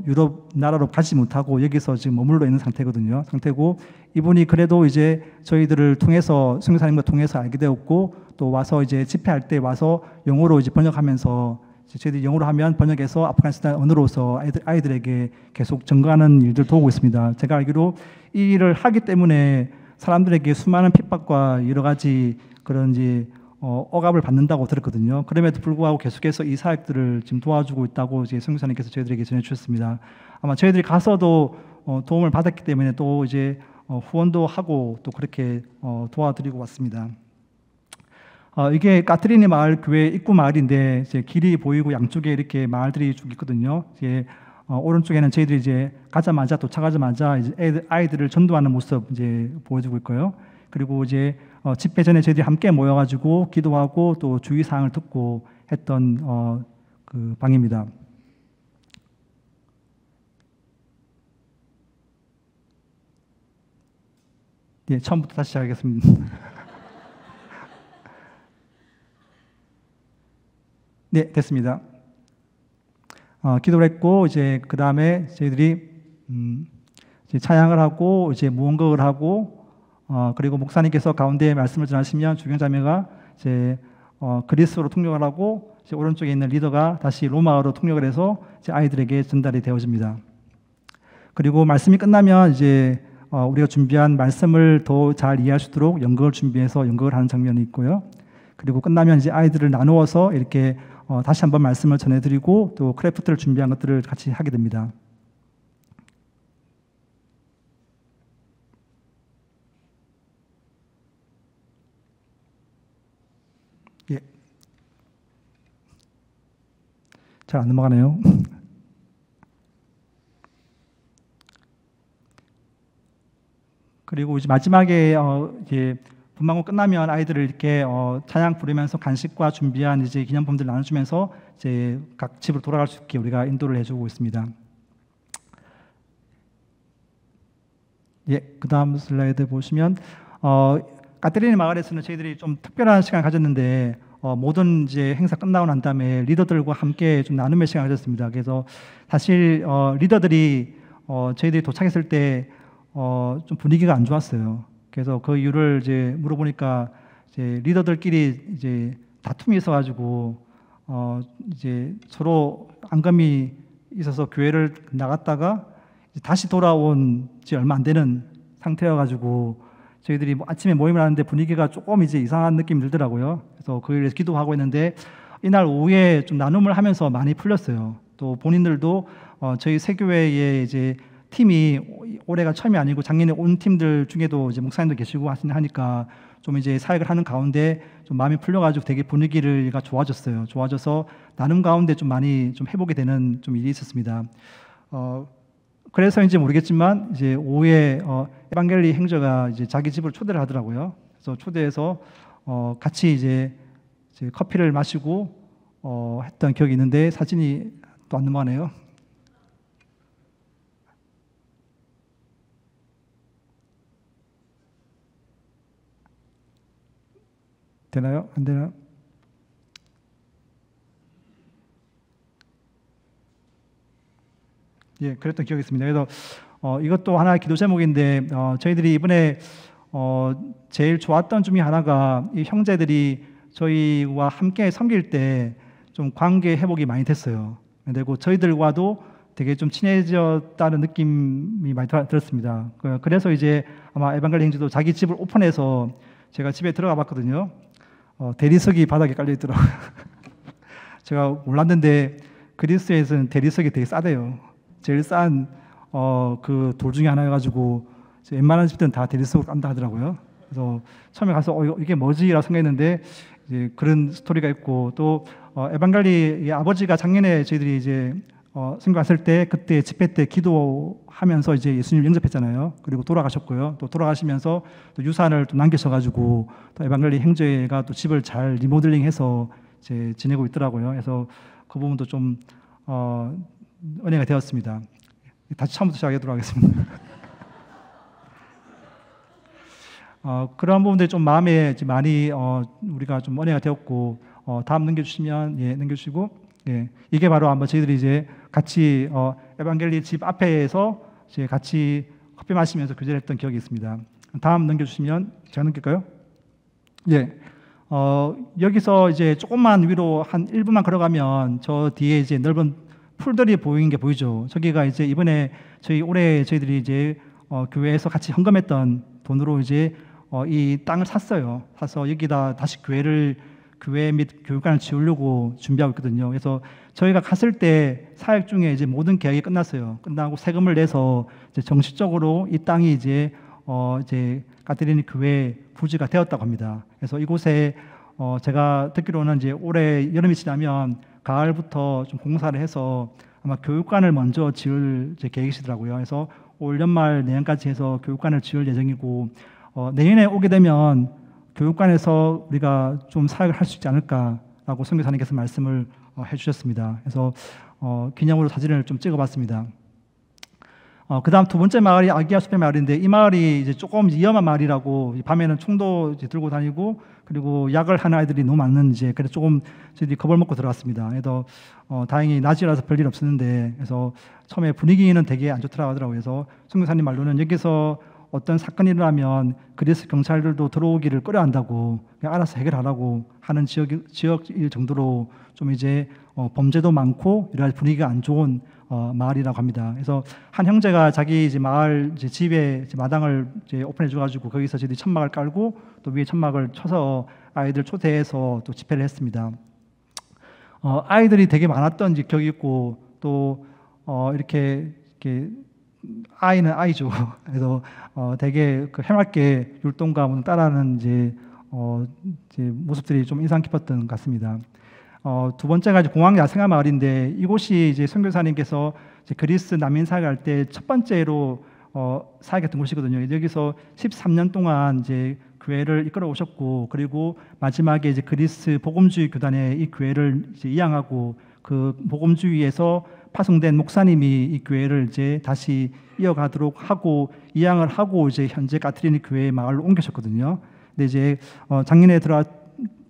유럽 나라로 가지 못하고 여기서 지금 머물러 있는 상태고, 이분이 그래도 이제 저희들을 통해서 선교사님과 통해서 알게 되었고, 또 와서 이제 집회할 때 와서 영어로 이제 번역하면서 저희들이 영어로 하면 번역해서 아프가니스탄 언어로서 아이들에게 계속 전가하는 일들 도우고 있습니다. 제가 알기로 이 일을 하기 때문에 사람들에게 수많은 핍박과 여러 가지 그런 이제 억압을 받는다고 들었거든요. 그럼에도 불구하고 계속해서 이 사역들을 지금 도와주고 있다고 이제 선교사님께서 저희들에게 전해주셨습니다. 아마 저희들이 가서도 도움을 받았기 때문에 또 이제 후원도 하고 또 그렇게 도와드리고 왔습니다. 이게 까트리니 마을 교회 입구 마을인데 이제 길이 보이고 양쪽에 이렇게 마을들이 쭉 있거든요. 이제 오른쪽에는 저희들이 이제 도착하자마자 이제 아이들을 전도하는 모습 이제 보여주고 있고요. 그리고 이제 집회 전에 저희들이 함께 모여가지고 기도하고 또 주의 사항을 듣고 했던 그 방입니다. 예, 처음부터 다시 시작하겠습니다. 네, 됐습니다. 기도를 했고 이제 그 다음에 저희들이 이제 찬양을 하고 이제 무언극을 하고 그리고 목사님께서 가운데 말씀을 전하시면 주경자매가 이제 그리스어로 통역을 하고 이제 오른쪽에 있는 리더가 다시 로마어로 통역을 해서 이제 아이들에게 전달이 되어집니다. 그리고 말씀이 끝나면 이제 우리가 준비한 말씀을 더 잘 이해할 수 있도록 연극을 준비해서 연극을 하는 장면이 있고요. 그리고 끝나면 이제 아이들을 나누어서 이렇게 다시 한번 말씀을 전해드리고 또 크래프트를 준비한 것들을 같이 하게 됩니다. 예. 잘 안 넘어가네요. 그리고 이제 마지막에 이제 분방구 끝나면 아이들을 이렇게 찬양 부르면서 간식과 준비한 이제 기념품들 나눠주면서 이제 각 집으로 돌아갈 수 있게 우리가 인도를 해주고 있습니다. 예, 그 다음 슬라이드 보시면 까테리니 마을에서는 저희들이 좀 특별한 시간을 가졌는데 모든 이제 행사 끝나고 난 다음에 리더들과 함께 좀 나눔의 시간을 가졌습니다. 그래서 사실 리더들이 저희들이 도착했을 때 좀 분위기가 안 좋았어요. 그래서 그 이유를 이제 물어보니까 이제 리더들끼리 이제 다툼이 있어가지고 이제 서로 앙금이 있어서 교회를 나갔다가 다시 돌아온 지 얼마 안 되는 상태여가지고 저희들이 아침에 모임을 하는데 분위기가 조금 이제 이상한 느낌이 들더라고요. 그래서 그 일에서 기도하고 있는데 이날 오후에 좀 나눔을 하면서 많이 풀렸어요. 또 본인들도 저희 새교회에 이제 팀이 올해가 처음이 아니고 작년에 온 팀들 중에도 이제 목사님도 계시고 하니까 좀 이제 사역을 하는 가운데 좀 마음이 풀려가지고 되게 분위기가 좋아졌어요. 좋아져서 나눔 가운데 좀 많이 좀 회복이 되는 좀 일이 있었습니다. 그래서인지 모르겠지만 이제 오후에 에반겔리 행저가 이제 자기 집으로 초대를 하더라고요. 그래서 초대해서 같이 이제 커피를 마시고 했던 기억이 있는데 사진이 또 안 넘어가네요. 되나요? 안 되나요? 예, 그랬던 기억이 있습니다. 그래서 이것도 하나의 기도 제목인데 저희들이 이번에 제일 좋았던 점이 하나가 이 형제들이 저희와 함께 섬길 때 좀 관계 회복이 많이 됐어요. 그리고 저희들과도 되게 좀 친해졌다는 느낌이 많이 들었습니다. 그래서 이제 아마 에반겔리 행주도 자기 집을 오픈해서 제가 집에 들어가 봤거든요. 대리석이 바닥에 깔려 있더라고요. 제가 몰랐는데 그리스에서는 대리석이 되게 싸대요. 제일 싼 그 돌 중에 하나여가지고 웬만한 집들은 다 대리석으로 깐다 하더라고요. 그래서 처음에 가서 이게 뭐지라고 생각했는데 이제 그런 스토리가 있고 또 에반겔리 아버지가 작년에 저희들이 이제 선교 갔을 때 그때 집회 때 기도하면서 이제 예수님 영접했잖아요. 그리고 돌아가셨고요. 또 돌아가시면서 또 유산을 또 남기셔가지고 또 에반겔리 행제가 또 집을 잘 리모델링해서 이제 지내고 있더라고요. 그래서 그 부분도 좀 은혜가 되었습니다. 다시 처음부터 시작하도록 하겠습니다. 그런 부분들이 좀 마음에 많이 우리가 좀 은혜가 되었고 다음 넘겨주시면 예 넘겨주시고 예 이게 바로 한번 저희들이 이제 같이 에반겔리 집 앞에서 이제 같이 커피 마시면서 교제했던 기억이 있습니다. 다음 넘겨주시면 제가 넘길까요? 예 여기서 이제 조금만 위로 한 1분만 걸어가면 저 뒤에 이제 넓은 풀들이 보이는 게 보이죠. 저기가 이제 이번에 올해 저희들이 이제 교회에서 같이 헌금했던 돈으로 이제 이 땅을 샀어요. 사서 여기다 다시 교회 및 교육관을 지으려고 준비하고 있거든요. 그래서 저희가 갔을 때 사역 중에 이제 모든 계약이 끝났어요. 끝나고 세금을 내서 이제 정식적으로 이 땅이 이제 까테리니 교회 부지가 되었다고 합니다. 그래서 이곳에 제가 듣기로는 이제 올해 여름이 지나면 가을부터 좀 공사를 해서 아마 교육관을 먼저 지을 계획이시더라고요. 그래서 올 연말 내년까지 해서 교육관을 지을 예정이고 내년에 오게 되면 교육관에서 우리가 좀 사역을 할 수 있지 않을까라고 선교사님께서 말씀을 해주셨습니다. 그래서 기념으로 사진을 좀 찍어봤습니다. 그 다음 두 번째 마을이 아기야 숲의 마을인데 이 마을이 이제 조금 위험한 마을이라고 밤에는 총도 이제 들고 다니고 그리고 약을 하는 아이들이 너무 많은 이제 그래서 조금 저희들이 겁을 먹고 들어갔습니다. 그래서 다행히 낮이라서 별일 없었는데 그래서 처음에 분위기는 되게 안 좋더라고 하더라고요. 그래서 선교사님 말로는 여기서 어떤 사건이 일어나면 그리스 경찰들도 들어오기를 꺼려한다고 그냥 알아서 해결하라고 하는 지역일 정도로 좀 이제 범죄도 많고 여러 가지 분위기가 안 좋은 마을이라고 합니다. 그래서 한 형제가 자기 이제 마을 이제 집에 이제 마당을 이제 오픈해 줘가지고 거기서 저희들이 천막을 깔고 또 위에 천막을 쳐서 아이들 초대해서 또 집회를 했습니다. 아이들이 되게 많았던 기억이 있고 또 이렇게 아이는 아이죠. 그래서 되게 그 해맑게 율동과 따라하는 이제 모습들이 좀 인상 깊었던 것 같습니다. 두 번째가 이제 공항 야생화 마을인데 이곳이 이제 선교사님께서 이제 그리스 난민 사역할 때 첫 번째로 사역했던 곳이거든요. 여기서 13년 동안 이제 교회를 이끌어 오셨고 그리고 마지막에 이제 그리스 복음주의 교단에 이 교회를 이제 이양하고 그 복음주의에서 파송된 목사님이 이 교회를 이제 다시 이어가도록 하고 이양을 하고 이제 현재 가트리니 교회 마을로 옮기셨거든요. 근데 이제 작년에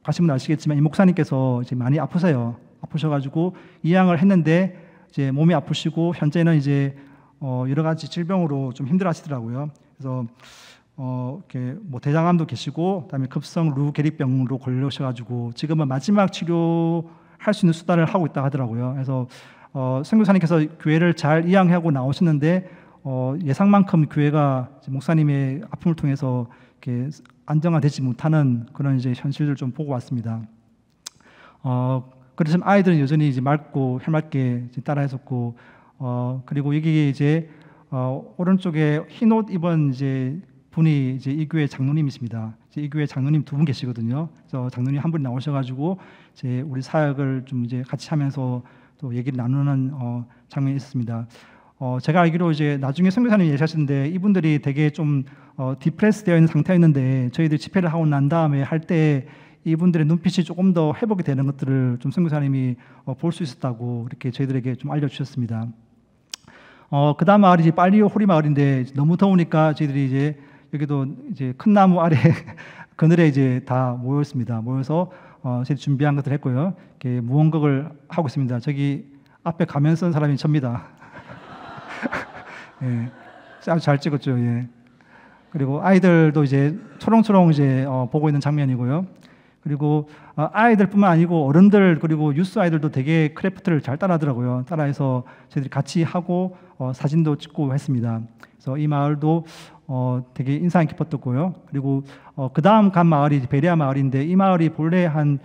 가시면 아시겠지만 이 목사님께서 이제 많이 아프세요. 아프셔가지고 이양을 했는데 이제 몸이 아프시고 현재는 이제 여러 가지 질병으로 좀 힘들어하시더라고요. 그래서 이렇게 뭐 대장암도 계시고 그다음에 급성 루 계리병으로 걸려셔가지고 지금은 마지막 치료할 수 있는 수단을 하고 있다 하더라고요. 그래서 선교사님께서 교회를 잘 이양하고 나오셨는데 예상만큼 교회가 목사님의 아픔을 통해서 이렇게 안정화되지 못하는 그런 이제 현실을 좀 보고 왔습니다. 그래서 아이들은 여전히 이제 맑고 해맑게 따라했었고 그리고 여기 이제 오른쪽에 흰 옷 입은 이제 분이 이제 이 교회 장로님이십니다. 이제 이 교회 장로님 두 분 계시거든요. 그래서 장로님 한 분이 나오셔가지고 이제 우리 사역을 좀 이제 같이 하면서 또 얘기를 나누는 장면이 있었습니다. 제가 알기로 이제 나중에 선교사님이 얘기하시는데 이분들이 되게 좀 디프레스 되어 있는 상태였는데 저희들이 집회를 하고 난 다음에 할 때 이분들의 눈빛이 조금 더 회복이 되는 것들을 좀 선교사님이 볼 수 있었다고 이렇게 저희들에게 좀 알려주셨습니다. 그 다음 마을이 이제 빨리오 호리 마을인데 너무 더우니까 저희들이 이제 여기도 이제 큰 나무 아래 그늘에 이제 다 모였습니다. 모여서 저희 준비한 것들 했고요. 이렇게 무언극을 하고 있습니다. 저기 앞에 가면 쓴 사람이 접니다. 예, 아주 잘 찍었죠. 예. 그리고 아이들도 이제 초롱초롱 이제 보고 있는 장면이고요. 그리고 아이들뿐만 아니고 어른들 그리고 유스 아이들도 되게 크래프트를 잘 따라하더라고요. 따라해서 저희들이 같이 하고 사진도 찍고 했습니다. 그래서 이 마을도 되게 인상 깊었고요. 그리고 그 다음 간 마을이 베레아 마을인데 이 마을이 본래 한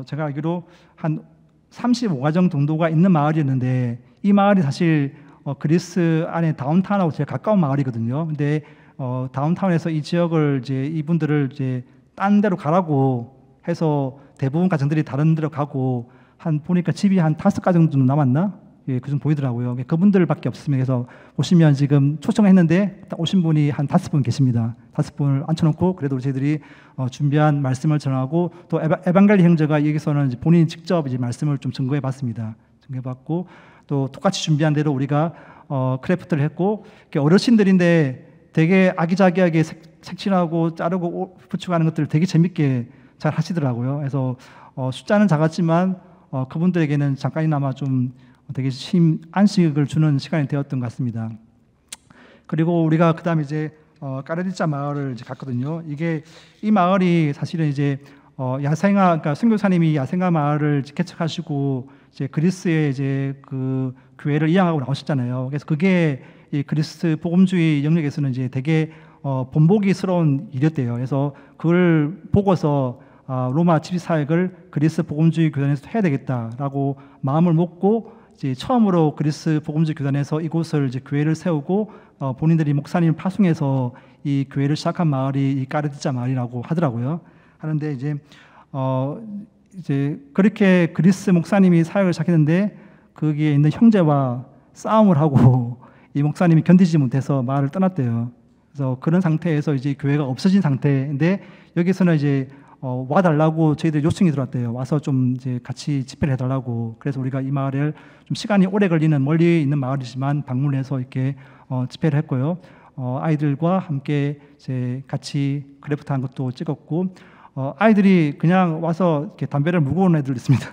제가 알기로 한 35가정 정도가 있는 마을이었는데 이 마을이 사실 그리스 안에 다운타운하고 제일 가까운 마을이거든요. 근데 다운타운에서 이 지역을 이제 이분들을 이제 딴 데로 가라고 해서 대부분 가정들이 다른 데로 가고 한 보니까 집이 한 5가정 정도 남았나? 예, 그 좀 보이더라고요. 그분들밖에 없습니다. 그래서 보시면 지금 초청했는데 딱 오신 분이 한 5분 계십니다. 5분을 앉혀놓고 그래도 저희들이 준비한 말씀을 전하고 또 에반겔리 형제가 여기서는 이제 본인이 직접 이제 말씀을 좀 증거해봤습니다. 증거해봤고 또 똑같이 준비한 대로 우리가 크래프트를 했고 어르신들인데 되게 아기자기하게 색칠하고 자르고 붙이고 하는 것들을 되게 재밌게 잘 하시더라고요. 그래서 숫자는 작았지만 그분들에게는 잠깐이나마 좀 되게 안식을 주는 시간이 되었던 것 같습니다. 그리고 우리가 그다음에 이제 까르디짜 마을을 이제 갔거든요. 이 마을이 사실은 이제 그러니까 선교사님이 야생화 마을을 개척하시고 이제 그리스에 이제 그 교회를 이양하고 나오셨잖아요. 그래서 그게 이 그리스 복음주의 영역에서는 이제 되게 본보기스러운 일이었대요. 그래서 그걸 보고서 로마 집시 사역을 그리스 복음주의 교단에서 해야 되겠다라고 마음을 먹고 이제 처음으로 그리스 복음주의 교단에서 이곳을 이제 교회를 세우고 본인들이 목사님 파송해서 이 교회를 시작한 마을이 이 까르디짜 마을이라고 하더라고요. 하는데 이제 그렇게 그리스 목사님이 사역을 시작했는데 거기에 있는 형제와 싸움을 하고 이 목사님이 견디지 못해서 마을을 떠났대요. 그래서 그런 상태에서 이제 교회가 없어진 상태인데 여기서는 이제 와달라고 저희들 요청이 들어왔대요. 와서 좀 이제 같이 집회를 해달라고. 그래서 우리가 이 마을을 좀 시간이 오래 걸리는 멀리 있는 마을이지만 방문해서 이렇게 집회를 했고요. 아이들과 함께 이제 같이 그래프트 한 것도 찍었고 아이들이 그냥 와서 이렇게 담배를 물고 오는 애들 있습니다.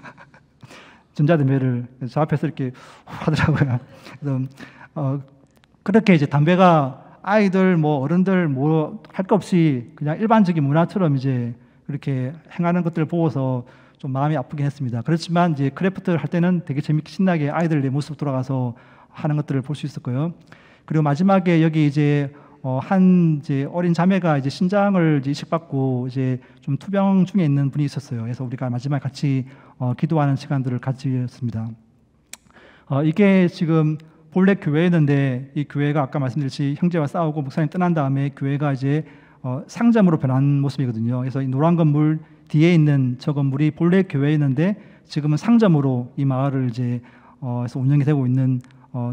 전자담배를 저 앞에서 이렇게 하더라고요. 그래서 그렇게 이제 담배가 아이들 뭐 어른들 뭐 할 거 없이 그냥 일반적인 문화처럼 이제 그렇게 행하는 것들을 보고서 좀 마음이 아프긴 했습니다. 그렇지만 이제 크래프트를 할 때는 되게 재밌게 신나게 아이들의 모습 돌아가서 하는 것들을 볼 수 있었고요. 그리고 마지막에 여기 이제 한 이제 어린 자매가 이제 신장을 이제 이식받고 이제 좀 투병 중에 있는 분이 있었어요. 그래서 우리가 마지막에 같이 기도하는 시간들을 가지었습니다. 이게 지금 본래 교회였는데 이 교회가 아까 말씀드렸듯이 형제와 싸우고 목사님 떠난 다음에 교회가 이제 상점으로 변한 모습이거든요. 그래서 이 노란 건물 뒤에 있는 저 건물이 본래 교회였는데 지금은 상점으로 이 마을을 이제 해서 운영이 되고 있는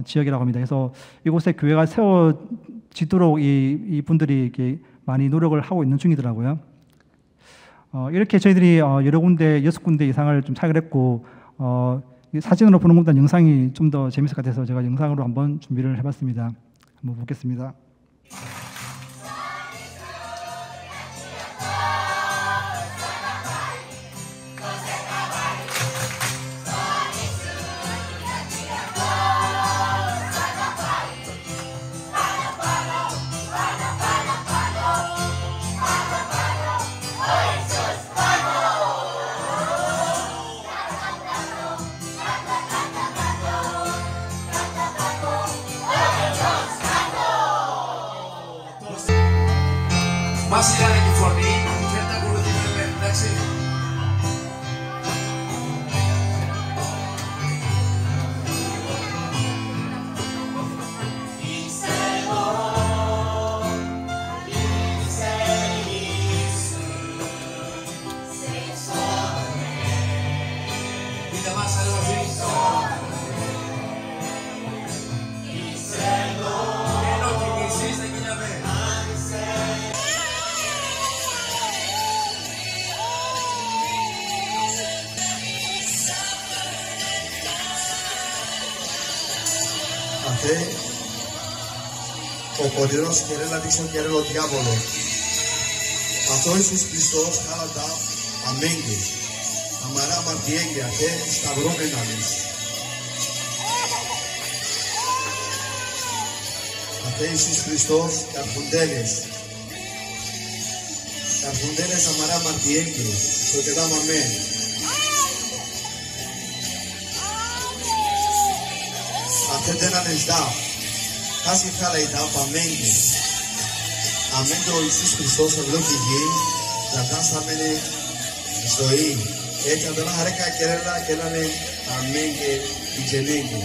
지역이라고 합니다. 그래서 이곳에 교회가 세워지도록 이 분들이 이렇게 많이 노력을 하고 있는 중이더라고요. 이렇게 저희들이 여러 군데 6군데 이상을 좀 사역을 했고 사진으로 보는 것보다 영상이 좀 더 재밌을 것 같아서 제가 영상으로 한번 준비를 해봤습니다. 한번 보겠습니다. Masih lagi Forni, kita perlu diperbaiki. Tidak masalah lagi. Ο πονηρός querer adicción querer ο διάβολο. Αυτό Ιησούς Χριστός κάλαντα αμένγε. Αμαρά μαρτιέγγε αχέ σταυρώμενα λες. Αχέ Ιησούς Χριστός καρφουντέλες. Καρφουντέλες αμαρά μαρτιέγγε. Στο κεδάμα αμέν. Αχέ τέναν εσδά. Casi cada etapa, amén. Amén το Ιησούς Χριστός εδώ τη γη, κατάσαμε ζωή. Έτσι αν δεν χαρέκα κερέλα και έλανε αμήν και η γενέγγι.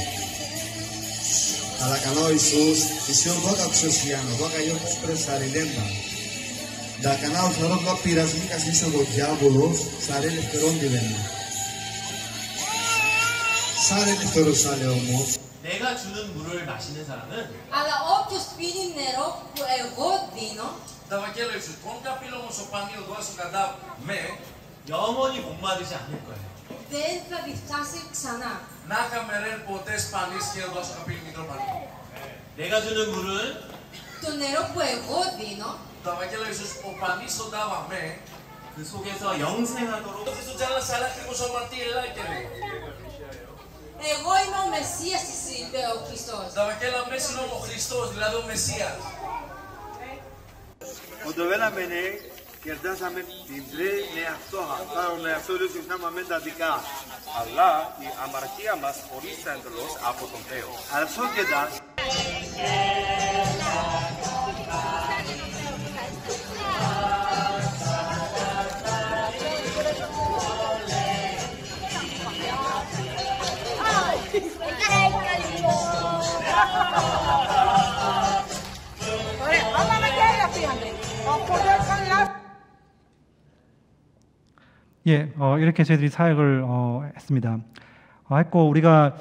Αλλά κανό Ιησούς, ισιόν δώκα ψωσιάνο, δώκα γιο πως πρεσαριλέμπα. Da κανάω θωρώ δω πειρασμοί κασμίσο ο διάβολος, σαρέ ελευθερών τη λένε. Σαρέ ελευθερός σάλε όμως. 내가 주는 물을 마시는 사람은 Αλλά όποιος πίνει νερό που εγώ δίνω, Τα βαγγέλια σου, τον καπήλο μου στο πανίο δώσω κατά με, 영원히 목마르지 않을 거예요. δεν θα διψάσει ξανά. να καμερέν ποτέ σπανείς και δώσω καπήλ μικρό πανίο. 내가 주는 물은 Το νερό που εγώ δίνω, Τα βαγγέλια σου, ο πανείς τον τάβα με, 그 속에서 영생하도록 το Χριστό τζάλα σαλά κρύβος ο μαρτύ ελάκερε. εγώ είμαι ο Μεσσίας της, είπε ο Χριστός. Τα βαγγέλια μέσα είναι ο Χριστός, δηλαδή ο Μεσσίας. Οντοβέλαμε κερδάσαμε την τρέλη αυτόχα. Πάρουν αυτό το συχνάμε τα δικά. Αλλά η αμαρτία μας χωρίζεται εντελώς από τον Θεό. Αλλά σώκετας 예, 이렇게 저희들이 사역을 했습니다. 했고 우리가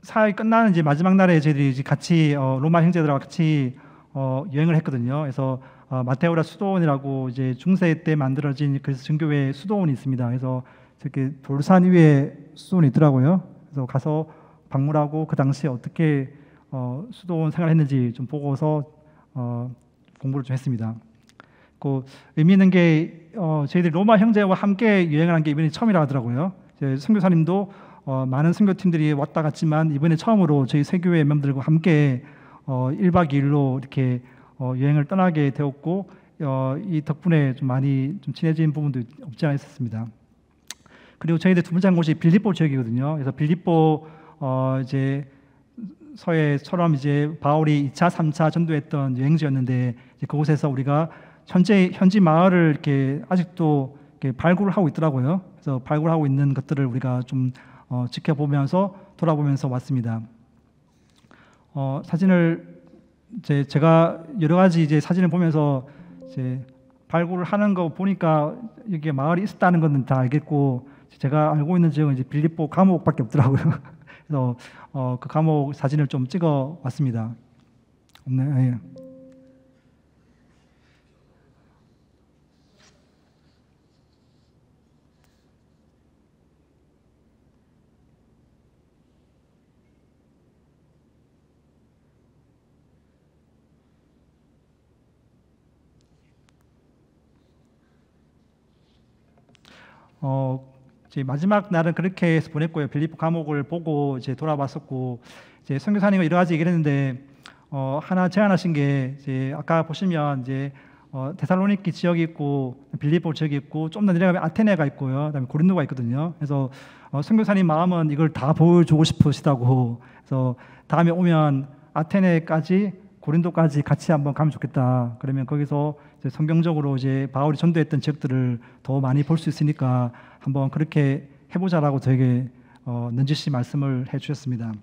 사역이 끝나는 이제 마지막 날에 저희들이 이제 같이 로마 형제들하고 같이 여행을 했거든요. 그래서 마테오라 수도원이라고 이제 중세 때 만들어진 그래서 증교회 수도원이 있습니다. 그래서 이렇게 돌산 위에 수도원이 있더라고요. 그래서 가서 방문하고 그 당시에 어떻게 수도원 생활했는지 좀 보고서 공부를 좀 했습니다. 그 의미 있는 게 저희들이 로마 형제와 함께 여행을 한 게 이번이 처음이라 하더라고요. 선교사님도 많은 선교팀들이 왔다 갔지만 이번에 처음으로 저희 세교회 멤버들과 함께 1박 2일로 이렇게 여행을 떠나게 되었고 이 덕분에 좀 많이 좀 친해진 부분도 없지 않아 있었습니다. 그리고 저희들 두 번째 한 곳이 빌립보 지역이거든요. 그래서 빌립보 이제 서해처럼 이제 바울이 2차, 3차 전도했던 여행지였는데 이제 그곳에서 우리가 현지 마을을 이렇게 아직도 이렇게 발굴을 하고 있더라고요. 그래서 발굴하고 있는 것들을 우리가 좀 지켜보면서 돌아보면서 왔습니다. 사진을 제가 여러 가지 이제 사진을 보면서 이제 발굴을 하는 거 보니까 여기에 마을이 있었다는 건 다 알겠고 제가 알고 있는 지역은 이제 빌립보 감옥밖에 없더라고요. 그래서 그 감옥 사진을 좀 찍어 왔습니다. 없나요? 예. 이제 마지막 날은 그렇게 해서 보냈고요. 빌립보 감옥을 보고 이제 돌아왔었고 이제 선교사님과 여러 가지 얘기를 했는데 하나 제안하신 게 이제 아까 보시면 이제 데살로니키 지역이 있고 빌립보 지역이 있고 좀 더 내려가면 아테네가 있고요. 그다음에 고린도가 있거든요. 그래서 선교사님 마음은 이걸 다 보여주고 싶으시다고. 그래서 다음에 오면 아테네까지 고린도까지 같이 한번 가면 좋겠다. 그러면 거기서 이제 성경적으로 이제 바울이 전도했던 지역들을 더 많이 볼 수 있으니까 한번 그렇게 해보자라고 저에게 넌지시 말씀을 해주셨습니다.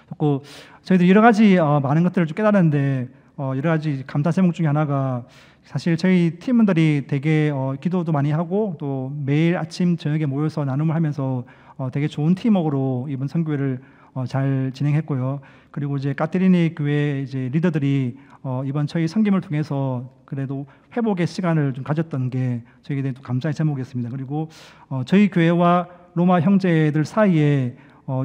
그리고 저희도 여러 가지 많은 것들을 좀 깨달았는데 여러 가지 감사 제목 중에 하나가 사실 저희 팀원들이 되게 기도도 많이 하고 또 매일 아침 저녁에 모여서 나눔을 하면서 되게 좋은 팀워크로 이번 선교회를 잘 진행했고요. 그리고 이제 까테리니 교회 이제 리더들이 이번 저희 섬김을 통해서 그래도 회복의 시간을 좀 가졌던 게 저에게 또 감사의 제목이었습니다. 그리고 저희 교회와 로마 형제들 사이에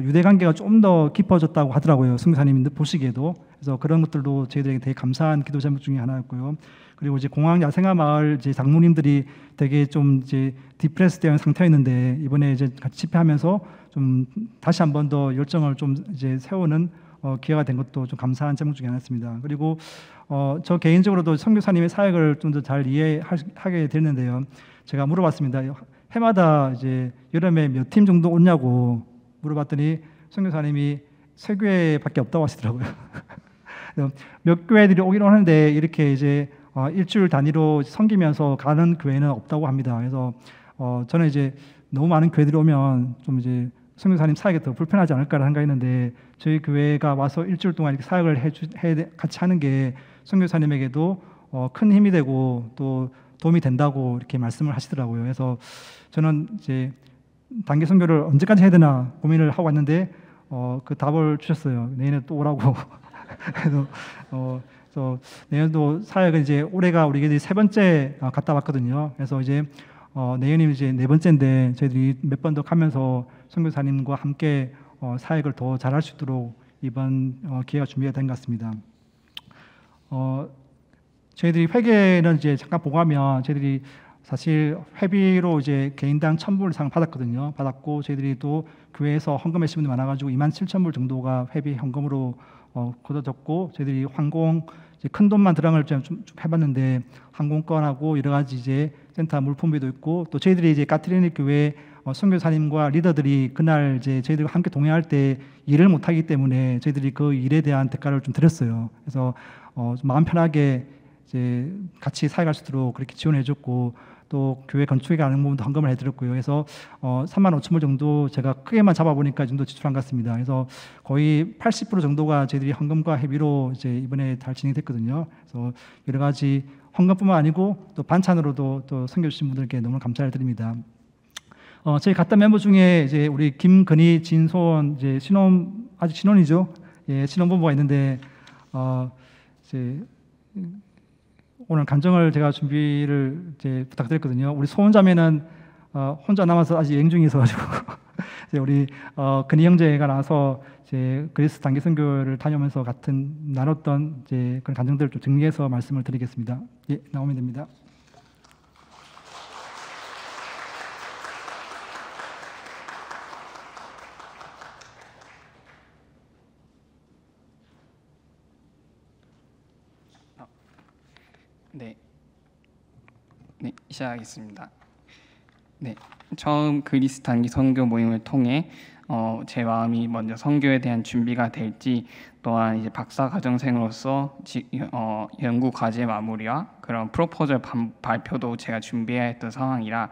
유대 관계가 좀 더 깊어졌다고 하더라고요. 선교사님 보시기에도. 그래서 그런 것들도 저희들에게 되게 감사한 기도 제목 중에 하나였고요. 그리고 이제 공항 야생화 마을 이제 장로님들이 되게 좀 이제 디프레스되어 있는 상태였는데 이번에 이제 같이 집회하면서 좀 다시 한 번 더 열정을 좀 이제 세우는 기회가 된 것도 좀 감사한 제목 중에 하나였습니다. 그리고 저 개인적으로도 선교사님의 사역을 좀 더 잘 이해하게 됐는데요. 제가 물어봤습니다. 해마다 이제 여름에 몇 팀 정도 오냐고 물어봤더니 선교사님이 3교회밖에 없다고 하시더라고요. 몇 교회들이 오긴 오는데 이렇게 이제 일주일 단위로 섬기면서 가는 교회는 없다고 합니다. 그래서 저는 이제 너무 많은 교회들이 오면 좀 이제 선교사님 사역이 더 불편하지 않을까를 생각했는데 저희 교회가 와서 일주일 동안 이렇게 사역을 같이 하는 게 선교사님에게도 큰 힘이 되고 또 도움이 된다고 이렇게 말씀을 하시더라고요. 그래서 저는 이제 단기 선교를 언제까지 해야 되나 고민을 하고 왔는데 그 답을 주셨어요. 내년에 또 오라고. 그래서 내년도 사역은 이제 올해가 우리 교회들이 3번째 갔다 왔거든요. 그래서 이제 내년이 이제 4번째인데 저희들이 몇 번 더 가면서 선교사님과 함께 사역을 더 잘할 수 있도록 이번 기회가 준비가 된 것 같습니다. 저희들이 회계는 이제 잠깐 보고 하면 저희들이 사실 회비로 이제 개인당 1,000불 이상 받았거든요. 받았고 저희들이 또 교회에서 헌금하신 분들이 많아가지고 27,000불 정도가 회비 헌금으로 걷어졌고 저희들이 항공 이제 큰 돈만 들어간 걸 좀 해봤는데 항공권하고 여러 가지 이제 센터 물품비도 있고 또 저희들이 이제 까트리니 교회 선교사님과 리더들이 그날 이제 저희들과 함께 동행할 때 일을 못하기 때문에 저희들이 그 일에 대한 대가를 좀 드렸어요. 그래서 좀 마음 편하게 이제 같이 사역할 수 있도록 그렇게 지원해줬고 또 교회 건축에 가는 부분도 헌금을 해드렸고요. 그래서 35,000불 정도 제가 크게만 잡아보니까 이 정도 지출한 것 같습니다. 그래서 거의 80% 정도가 저희들이 헌금과 회비로 이제 이번에 잘 진행됐거든요. 그래서 여러 가지 헌금뿐만 아니고 또 반찬으로도 또 섬겨주신 분들께 너무 감사를 드립니다. 저희 갔던 멤버 중에 이제 우리 김건희, 진소원 이제 아직 신혼이죠. 예, 신혼부부가 있는데 이제 오늘 간정을 제가 준비를 이제 부탁드렸거든요. 우리 소원자매는 혼자 남아서 아직 여행 중에 있어가지고 이제 우리 근희 형제가 나와서 이제 그리스 단기 선교를 다녀오면서 같은 나눴던 이제 그런 간정들을 좀 정리해서 말씀을 드리겠습니다. 예, 나오면 됩니다. 네, 시작하겠습니다. 네, 처음 그리스 단기 선교 모임을 통해 제 마음이 먼저 선교에 대한 준비가 될지, 또한 이제 박사과정생으로서 연구 과제 마무리와 그런 프로포절 발표도 제가 준비해야 했던 상황이라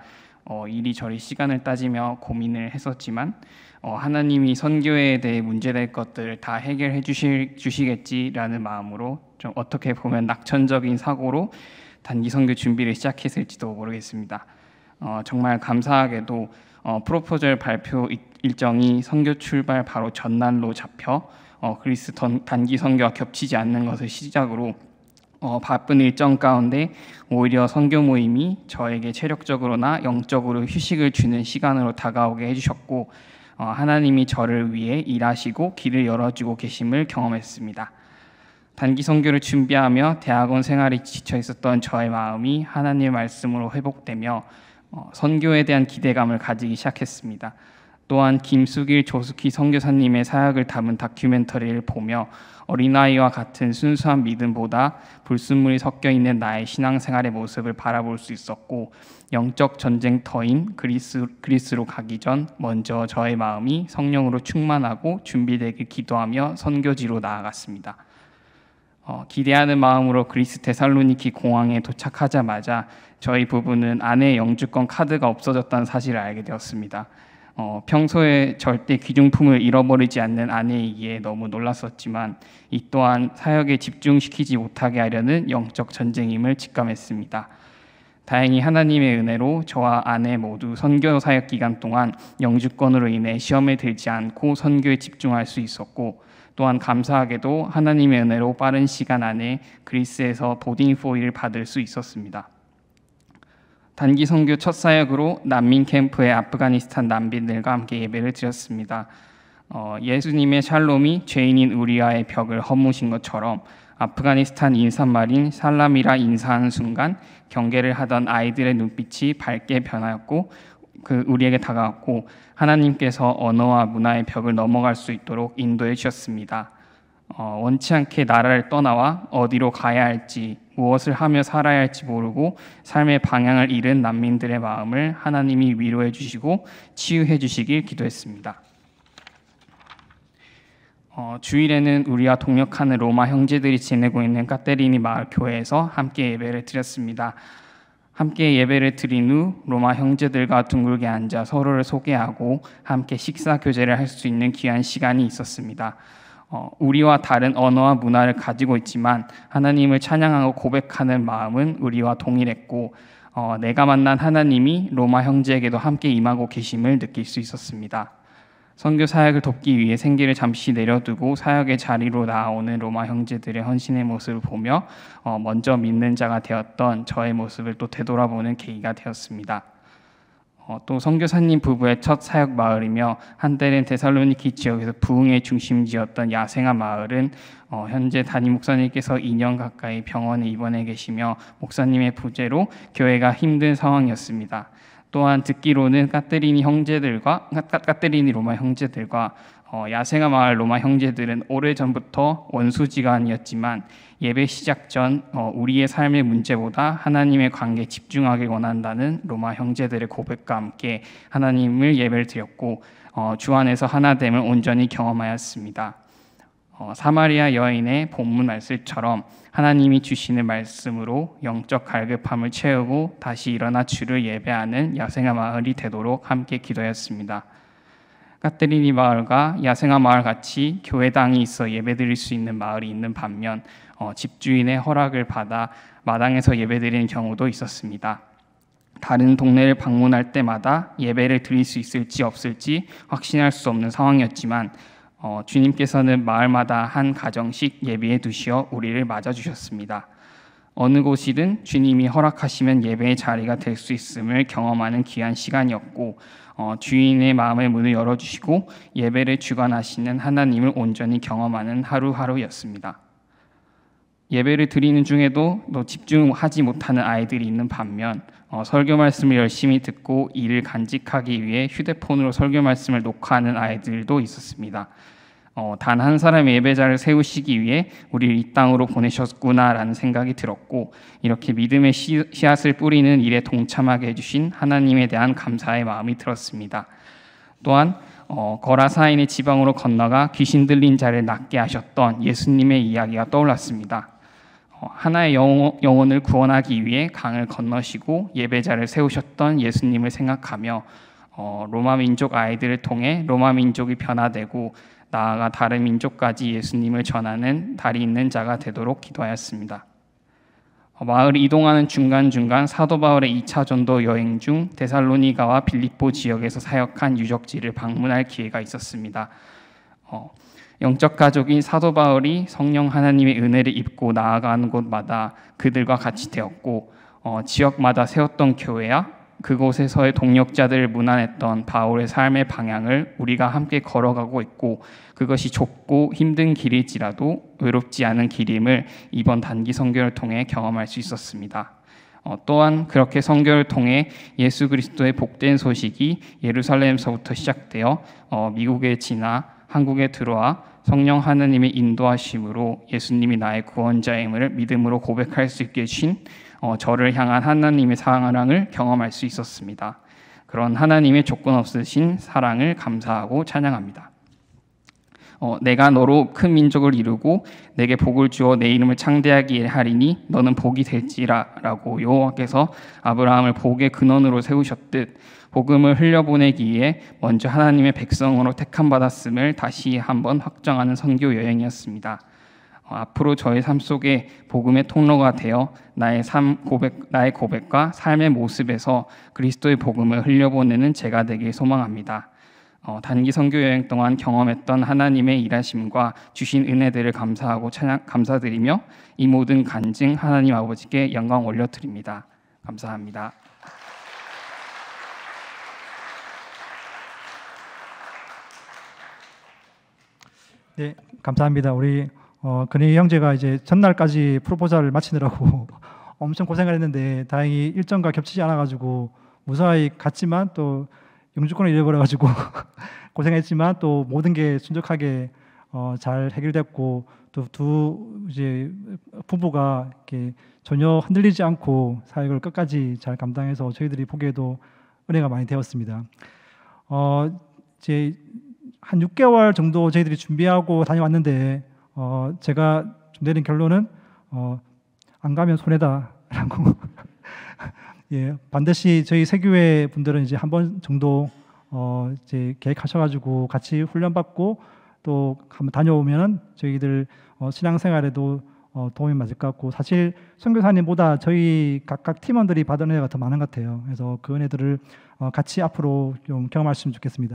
이리저리 시간을 따지며 고민을 했었지만 하나님이 선교에 대해 문제될 것들을 다 해결해 주시겠지라는 마음으로 좀 어떻게 보면 낙천적인 사고로 단기 선교 준비를 시작했을지도 모르겠습니다. 정말 감사하게도 프로포절 발표 일정이 선교 출발 바로 전날로 잡혀 그리스 단기 선교와 겹치지 않는 것을 시작으로 바쁜 일정 가운데 오히려 선교 모임이 저에게 체력적으로나 영적으로 휴식을 주는 시간으로 다가오게 해주셨고, 하나님이 저를 위해 일하시고 길을 열어주고 계심을 경험했습니다. 단기 선교를 준비하며 대학원 생활에 지쳐 있었던 저의 마음이 하나님의 말씀으로 회복되며 선교에 대한 기대감을 가지기 시작했습니다. 또한 김수길, 조숙희 선교사님의 사역을 담은 다큐멘터리를 보며 어린아이와 같은 순수한 믿음보다 불순물이 섞여 있는 나의 신앙생활의 모습을 바라볼 수 있었고, 영적 전쟁터인 그리스로 가기 전 먼저 저의 마음이 성령으로 충만하고 준비되길 기도하며 선교지로 나아갔습니다. 기대하는 마음으로 그리스 데살로니키 공항에 도착하자마자 저희 부부는 아내의 영주권 카드가 없어졌다는 사실을 알게 되었습니다. 평소에 절대 귀중품을 잃어버리지 않는 아내이기에 너무 놀랐었지만 이 또한 사역에 집중시키지 못하게 하려는 영적 전쟁임을 직감했습니다. 다행히 하나님의 은혜로 저와 아내 모두 선교 사역 기간 동안 영주권으로 인해 시험에 들지 않고 선교에 집중할 수 있었고, 또한 감사하게도 하나님의 은혜로 빠른 시간 안에 그리스에서 보딩 포일을 받을 수 있었습니다. 단기 선교 첫 사역으로 난민 캠프의 아프가니스탄 난민들과 함께 예배를 드렸습니다. 예수님의 샬롬이 죄인인 우리아의 벽을 허무신 것처럼 아프가니스탄 인사말인 살람이라 인사하는 순간 경계를 하던 아이들의 눈빛이 밝게 변하였고 우리에게 다가왔고 하나님께서 언어와 문화의 벽을 넘어갈 수 있도록 인도해 주셨습니다. 원치 않게 나라를 떠나와 어디로 가야 할지, 무엇을 하며 살아야 할지 모르고 삶의 방향을 잃은 난민들의 마음을 하나님이 위로해 주시고 치유해 주시길 기도했습니다. 주일에는 우리와 동역하는 로마 형제들이 지내고 있는 까테리니 마을 교회에서 함께 예배를 드렸습니다. 함께 예배를 드린 후 로마 형제들과 둥글게 앉아 서로를 소개하고 함께 식사 교제를 할 수 있는 귀한 시간이 있었습니다. 우리와 다른 언어와 문화를 가지고 있지만 하나님을 찬양하고 고백하는 마음은 우리와 동일했고 내가 만난 하나님이 로마 형제에게도 함께 임하고 계심을 느낄 수 있었습니다. 선교 사역을 돕기 위해 생계를 잠시 내려두고 사역의 자리로 나아오는 로마 형제들의 헌신의 모습을 보며 먼저 믿는 자가 되었던 저의 모습을 또 되돌아보는 계기가 되었습니다. 또 선교사님 부부의 첫 사역 마을이며 한때는 데살로니키 지역에서 부흥의 중심지였던 야생아 마을은 현재 담임 목사님께서 2년 가까이 병원에 입원해 계시며 목사님의 부재로 교회가 힘든 상황이었습니다. 또한 듣기로는 까테리니 로마 형제들과 야생아 마을 로마 형제들은 오래전부터 원수지간이었지만 예배 시작 전 우리의 삶의 문제보다 하나님의 관계에 집중하길 원한다는 로마 형제들의 고백과 함께 하나님을 예배를 드렸고 주 안에서 하나됨을 온전히 경험하였습니다. 사마리아 여인의 본문 말씀처럼 하나님이 주시는 말씀으로 영적 갈급함을 채우고 다시 일어나 주를 예배하는 야생아 마을이 되도록 함께 기도했습니다. 까테리니 마을과 야생아 마을 같이 교회당이 있어 예배드릴 수 있는 마을이 있는 반면 집주인의 허락을 받아 마당에서 예배드리는 경우도 있었습니다. 다른 동네를 방문할 때마다 예배를 드릴 수 있을지 없을지 확신할 수 없는 상황이었지만 주님께서는 마을마다 한 가정씩 예배해 두시어 우리를 맞아주셨습니다. 어느 곳이든 주님이 허락하시면 예배의 자리가 될 수 있음을 경험하는 귀한 시간이었고 주인의 마음의 문을 열어주시고 예배를 주관하시는 하나님을 온전히 경험하는 하루하루였습니다. 예배를 드리는 중에도 집중하지 못하는 아이들이 있는 반면 설교 말씀을 열심히 듣고 이를 간직하기 위해 휴대폰으로 설교 말씀을 녹화하는 아이들도 있었습니다. 단 한 사람의 예배자를 세우시기 위해 우리를 이 땅으로 보내셨구나라는 생각이 들었고, 이렇게 믿음의 씨앗을 뿌리는 일에 동참하게 해주신 하나님에 대한 감사의 마음이 들었습니다. 또한 거라사인의 지방으로 건너가 귀신 들린 자를 낫게 하셨던 예수님의 이야기가 떠올랐습니다. 하나의 영혼을 구원하기 위해 강을 건너시고 예배자를 세우셨던 예수님을 생각하며 로마 민족 아이들을 통해 로마 민족이 변화되고 나아가 다른 민족까지 예수님을 전하는 달이 있는 자가 되도록 기도하였습니다. 마을 이동하는 중간중간 사도 바울의 2차 전도 여행 중 데살로니가와 빌립보 지역에서 사역한 유적지를 방문할 기회가 있었습니다. 영적 가족인 사도 바울이 성령 하나님의 은혜를 입고 나아가는 곳마다 그들과 같이 되었고, 지역마다 세웠던 교회야 그곳에서의 동역자들을 문안했던 바울의 삶의 방향을 우리가 함께 걸어가고 있고, 그것이 좁고 힘든 길일지라도 외롭지 않은 길임을 이번 단기 선교를 통해 경험할 수 있었습니다. 또한 그렇게 선교를 통해 예수 그리스도의 복된 소식이 예루살렘서부터 시작되어 미국에 지나 한국에 들어와 성령 하나님의 인도하심으로 예수님이 나의 구원자임을 믿음으로 고백할 수 있게 해주신 저를 향한 하나님의 사랑을 경험할 수 있었습니다. 그런 하나님의 조건 없으신 사랑을 감사하고 찬양합니다. 내가 너로 큰 민족을 이루고 내게 복을 주어 내 이름을 창대하게 하리니 너는 복이 될지라라고 여호와께서 아브라함을 복의 근원으로 세우셨듯 복음을 흘려보내기 위해 먼저 하나님의 백성으로 택함받았음을 다시 한번 확정하는 선교 여행이었습니다. 앞으로 저의 삶 속에 복음의 통로가 되어 나의 고백과 삶의 모습에서 그리스도의 복음을 흘려보내는 제가 되길 소망합니다. 단기 선교 여행 동안 경험했던 하나님의 일하심과 주신 은혜들을 감사하고 감사드리며 이 모든 간증 하나님 아버지께 영광 올려드립니다. 감사합니다. 네, 감사합니다. 우리 근희 형제가 이제 전날까지 프로포즈를 마치느라고 엄청 고생을 했는데 다행히 일정과 겹치지 않아가지고 무사히 갔지만 또 영주권을 잃어버려가지고 고생했지만 또 모든 게 순적하게 잘 해결됐고 또 두 이제 부부가 이렇게 전혀 흔들리지 않고 사역을 끝까지 잘 감당해서 저희들이 보기에도 은혜가 많이 되었습니다. 이제 한 6개월 정도 저희들이 준비하고 다녀왔는데 제가 좀 내린 결론은 안 가면 손해다라고. 예, 반드시 저희 세교회 분들은 이제 한 번 정도 이제 계획하셔가지고 같이 훈련받고 또 한번 다녀오면은 저희들 신앙생활에도 도움이 맞을 것 같고, 사실 선교사님보다 저희 각각 팀원들이 받은 은혜가 더 많은 것 같아요. 그래서 그 은혜들을 같이 앞으로 좀 경험하셨으면 좋겠습니다.